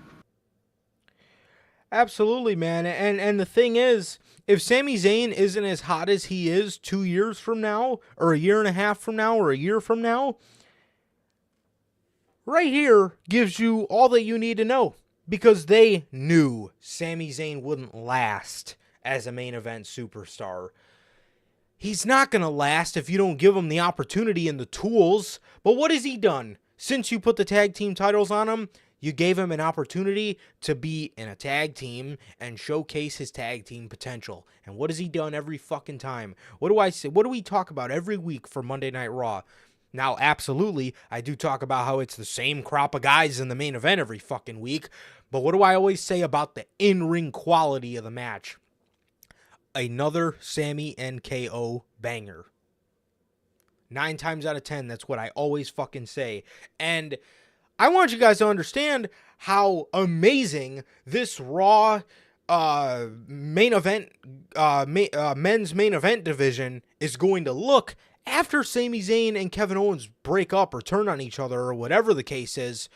Absolutely, man. And the thing is, if Sami Zayn isn't as hot as he is 2 years from now, or a year and a half from now, or a year from now, right here gives you all that you need to know. Because they knew Sami Zayn wouldn't last as a main event superstar. He's not going to last if you don't give him the opportunity and the tools. But what has he done? Since you put the tag team titles on him, You gave him an opportunity to be in a tag team and showcase his tag team potential. And what has he done every fucking time? What do I say? What do we talk about every week for Monday Night Raw? Now, absolutely, I do talk about how it's the same crop of guys in the main event every fucking week. But what do I always say about the in-ring quality of the match? Another Sami and KO banger. 9 times out of 10, that's what I always fucking say. And I want you guys to understand how amazing this Raw main event, men's main event division is going to look after Sami Zayn and Kevin Owens break up or turn on each other or whatever the case is.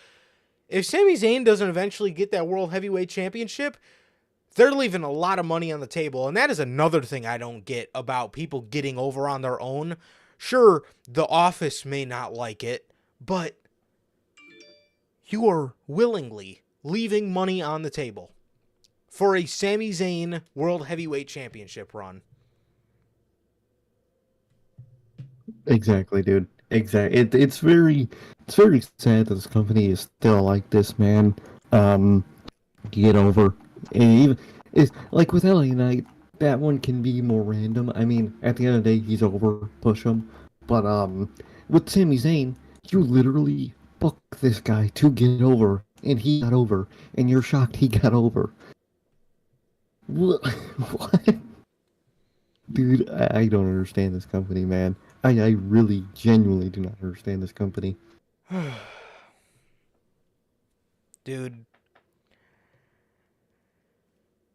If Sami Zayn doesn't eventually get that World Heavyweight Championship, they're leaving a lot of money on the table. And that is another thing I don't get about people getting over on their own. Sure, The Office may not like it, but you are willingly leaving money on the table for a Sami Zayn World Heavyweight Championship run. Exactly, dude. Exactly. It's very sad that this company is still like this, man. Get over. And even it's like with LA Knight, that one can be more random. I mean, at the end of the day, he's over. Push him. But with Sami Zayn, you literally booked this guy to get over, and he got over, and you're shocked he got over. What? What? Dude, I don't understand this company, man. I really, genuinely do not understand this company. Dude.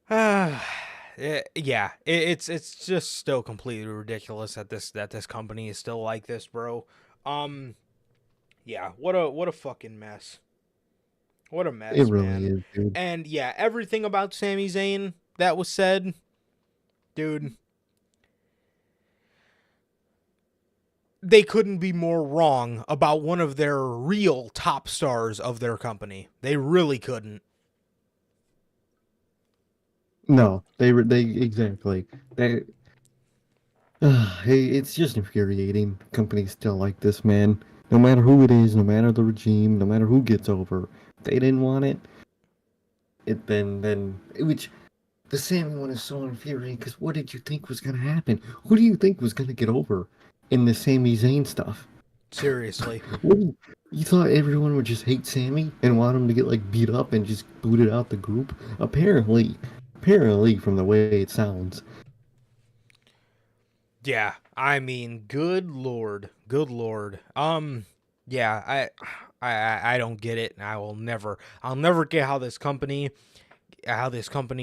Yeah, it's just still completely ridiculous that this company is still like this, bro. Yeah, what a fucking mess. What a mess, It really man. is, dude. And yeah, everything about Sami Zayn that was said, dude, they couldn't be more wrong about one of their real top stars of their company. They really couldn't. No, they exactly. It's just infuriating. Companies still like this, man. No matter who it is, no matter the regime, no matter who gets over, if they didn't want it. Which the Sammy one is so infuriating because what did you think was gonna happen? Who do you think was gonna get over in the Sami Zayn stuff? Seriously. You thought everyone would just hate Sammy and want him to get like beat up and just booted out the group? Apparently, from the way it sounds. Yeah, I mean, good lord. Yeah, I don't get it. I'll never get how this company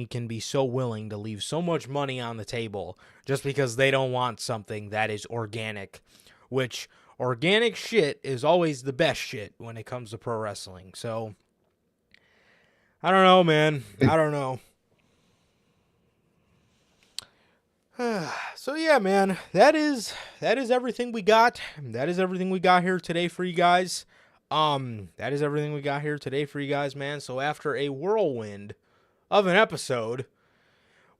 can be so willing to leave so much money on the table just because they don't want something that is organic, which organic shit is always the best shit when it comes to pro wrestling. So I don't know, man. I don't know. So yeah, man, that is everything we got. That is everything we got here today for you guys. That is everything we got here today for you guys, man. So after a whirlwind of an episode,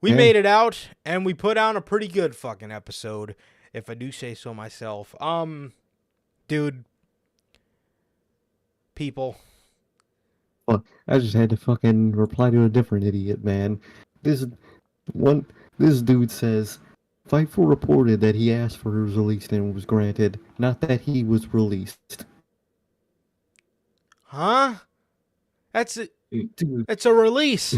we made it out and we put on a pretty good fucking episode, if I do say so myself. Dude, people. Well, I just had to fucking reply to a different idiot, man. This dude says, Fightful reported that he asked for his release and was granted, not that he was released. Huh? That's it. Dude, It's a release.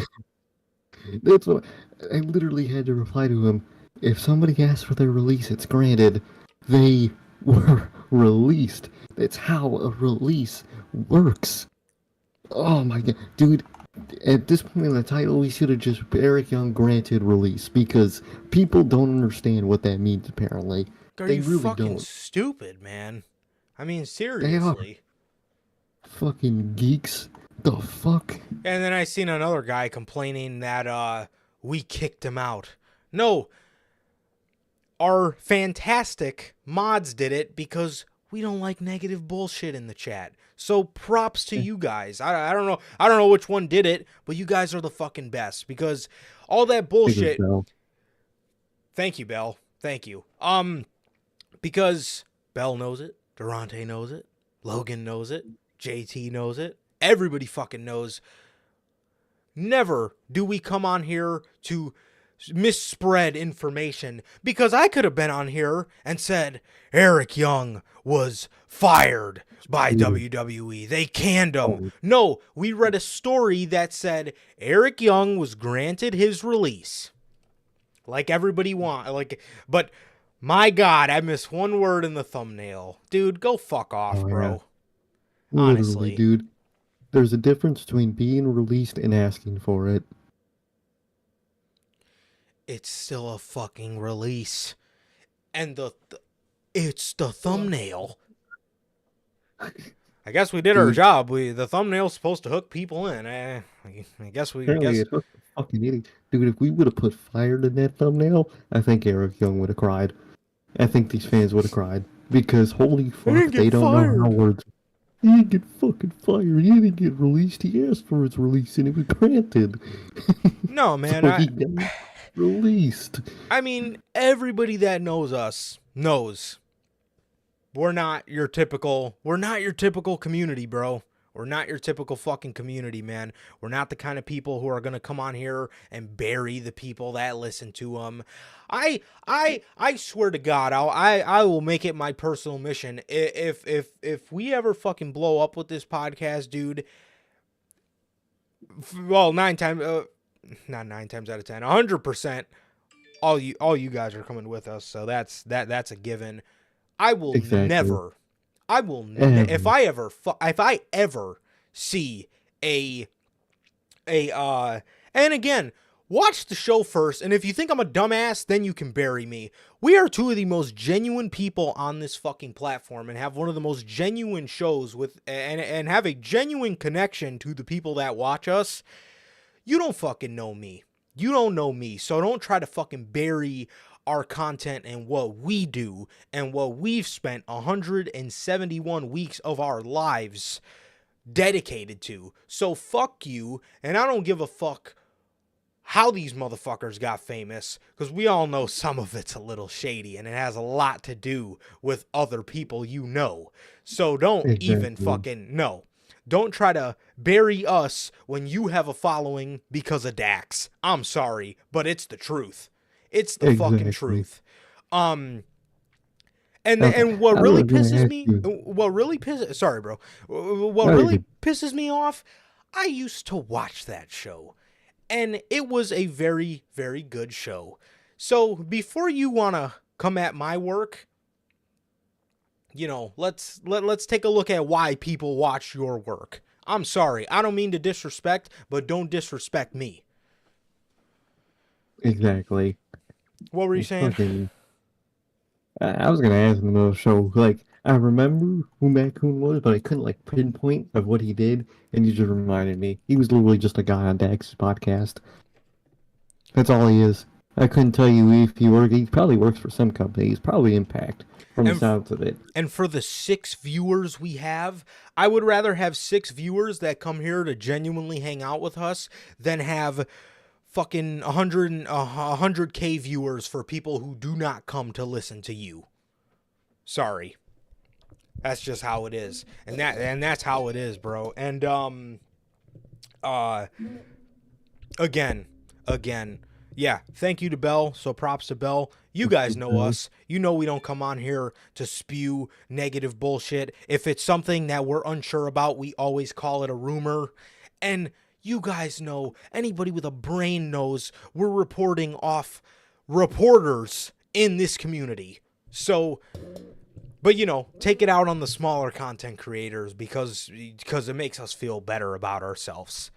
that's what I literally had to reply to him. If somebody asks for their release, it's granted. They were released. That's how a release works. Oh my god, dude. At this point in the title, we should have just Eric Young granted release because people don't understand what that means. Apparently, Are they you really fucking don't. stupid, man? I mean, They are seriously. fucking geeks. The fuck? And then I seen another guy complaining that we kicked him out. No, our fantastic mods did it because we don't like negative bullshit in the chat. So props to you guys. I don't know which one did it, but you guys are the fucking best because all that bullshit. Thank you, Bell. Thank you. Because Bell knows it, Durante knows it, Logan knows it, JT knows it, everybody fucking knows, never do we come on here to misspread information, because I could have been on here and said Eric Young was fired by WWE. They canned him. No, we read a story that said Eric Young was granted his release. Like everybody but my God, I missed one word in the thumbnail. Dude, go fuck off, bro. Yeah. Honestly. Literally, dude. There's a difference between being released and asking for it. It's still a fucking release. And it's the thumbnail. I guess we did our job. The thumbnail's supposed to hook people in. I guess we... It's fucking idiot. Dude, if we would have put fired in that thumbnail, I think Eric Young would have cried. I think these fans would have cried. Because holy fuck, they don't know how words... He didn't get fucking fired. He didn't get released. He asked for his release and it was granted. No, man. So he got released. I mean, everybody that knows us knows we're not your typical community, bro. We're not your typical fucking community, man. We're not the kind of people who are going to come on here and bury the people that listen to them. I swear to God, I will make it my personal mission. If we ever fucking blow up with this podcast, dude, well, not 9 times out of 10, 100%, all you guys are coming with us. So that's a given. I will never. If I ever see and again, watch the show first, and if you think I'm a dumbass, then you can bury me. We are two of the most genuine people on this fucking platform and have one of the most genuine shows and have a genuine connection to the people that watch us. You don't fucking know me. You don't know me, so don't try to fucking bury our content and what we do and what we've spent 171 weeks of our lives dedicated to. So fuck you, and I don't give a fuck how these motherfuckers got famous, because we all know some of it's a little shady and it has a lot to do with other people you know. So don't even fucking know. Don't try to bury us when you have a following because of Dax. I'm sorry, but it's the truth. It's the fucking truth. And what really pisses me, sorry, bro. What really pisses me off, I used to watch that show, and it was a very, very good show. So before you want to come at my work, you know, let's take a look at why people watch your work. I'm sorry. I don't mean to disrespect, but don't disrespect me. Exactly. What were you saying? I was gonna ask in the middle of the show, like, I remember who Macoon was, but I couldn't like pinpoint of what he did, and you just reminded me. He was literally just a guy on Dax's podcast. That's all he is. I couldn't tell you if he probably works for some company. He's probably Impact, from the sounds of it. And for the 6 viewers we have, I would rather have 6 viewers that come here to genuinely hang out with us than have fucking 100K viewers for people who do not come to listen to you. Sorry. That's just how it is. And that's how it is, bro. And again, yeah, thank you to Bell. So props to Bell. You guys know us. You know we don't come on here to spew negative bullshit. If it's something that we're unsure about, we always call it a rumor. And you guys know, anybody with a brain knows, we're reporting off reporters in this community. So, but you know, take it out on the smaller content creators because it makes us feel better about ourselves.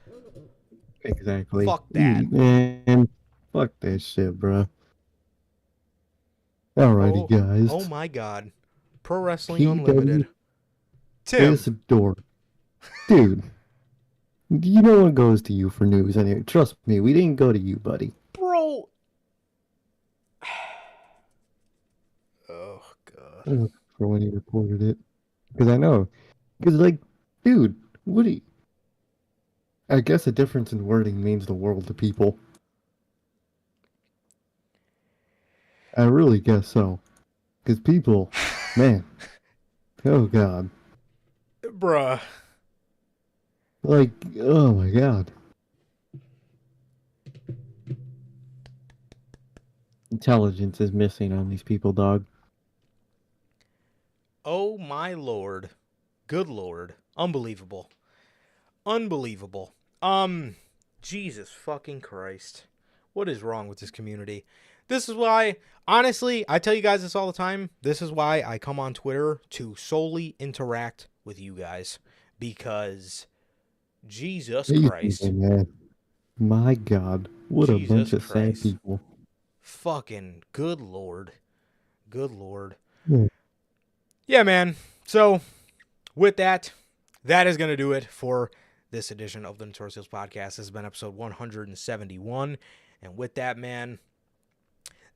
Exactly. Fuck that. Man, fuck that shit, bro. Alrighty, guys. Oh my God. Pro Wrestling Unlimited. Tim. It's a door. Dude. You know what goes to you for news anyway. Trust me, we didn't go to you, buddy. Bro. Oh, God. For when he reported it. Because I know. Because, like, dude, what do you... I guess a difference in wording means the world to people. I really guess so. Because people, man. Oh, God. Bruh. Like, oh my god. Intelligence is missing on these people, dog. Oh my lord. Good lord. Unbelievable. Unbelievable. Jesus fucking Christ. What is wrong with this community? This is why, honestly, I tell you guys this all the time. This is why I come on Twitter to solely interact with you guys. Because Jesus These Christ. people, man. My god. What a Jesus bunch of sad Christ. people. Fucking good lord. Good lord. Yeah. Yeah, man. So, with that, that is going to do it for this edition of the Notorious Podcast. This has been episode 171. And with that, man,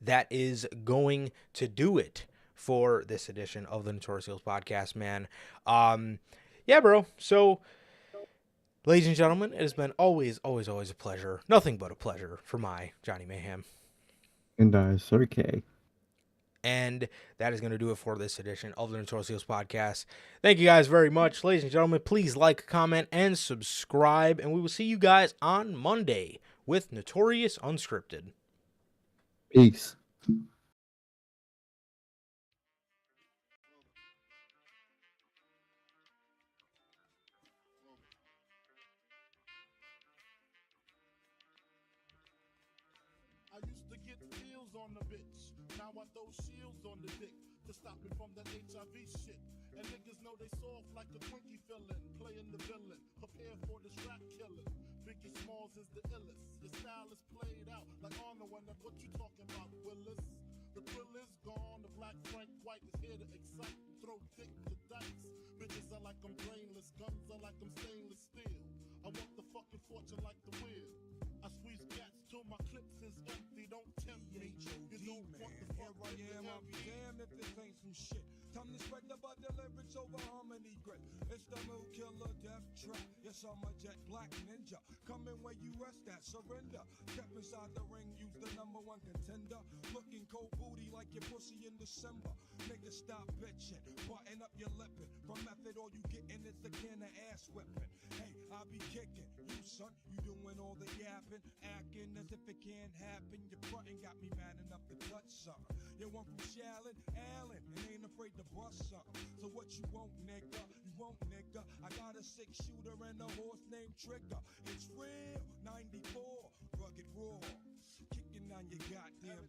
that is going to do it for this edition of the Notorious Podcast, man. Yeah, bro. So, ladies and gentlemen, it has been always a pleasure. Nothing but a pleasure for my Johnny Mayhem. And Sir K. And that is going to do it for this edition of the Notorious Podcast. Thank you guys very much. Ladies and gentlemen, please like, comment, and subscribe. And we will see you guys on Monday with Notorious Unscripted. Peace. I used to get deals on the bitch. Now I throw shields on the dick to stop me from that HIV shit. And niggas know they soft like a Twinkie fillin', playing the villain, prepare for this rap killing. Biggie Smalls is the illest. Your style is played out like Arnold, and that's what you talking about, Willis. The thrill is gone. The black Frank White is here to excite, throw dick to dice. Bitches are like I'm brainless, guns are like I'm stainless steel. I want the fucking fortune like the wheel. I squeeze cats till my clips is empty. Don't tempt me. You don't want the fuck Here I am, I'll be damned if this ain't some shit. Time to spread the butter lyrics over harmony grip. It's the Mood Killer Death Trap. Yes, I'm a jet black ninja. Coming where you rest at, surrender. Step inside the ring, use the number one contender. Looking cold booty like your pussy in December. Nigga, stop bitching. Button up your lippin'. From method, all you gettin' is the can of ass whipping. Hey, I'll be kicking. You, son, you doing all the yapping. Acting as if it can't happen. Your frontin' got me mad enough to touch something. You want from Shallon, Allen, and ain't afraid to bust something. So what you want, nigga? You want, nigga? I got a 6-shooter and a horse named Trigger. It's real, 94, rugged raw. Kicking on your goddamn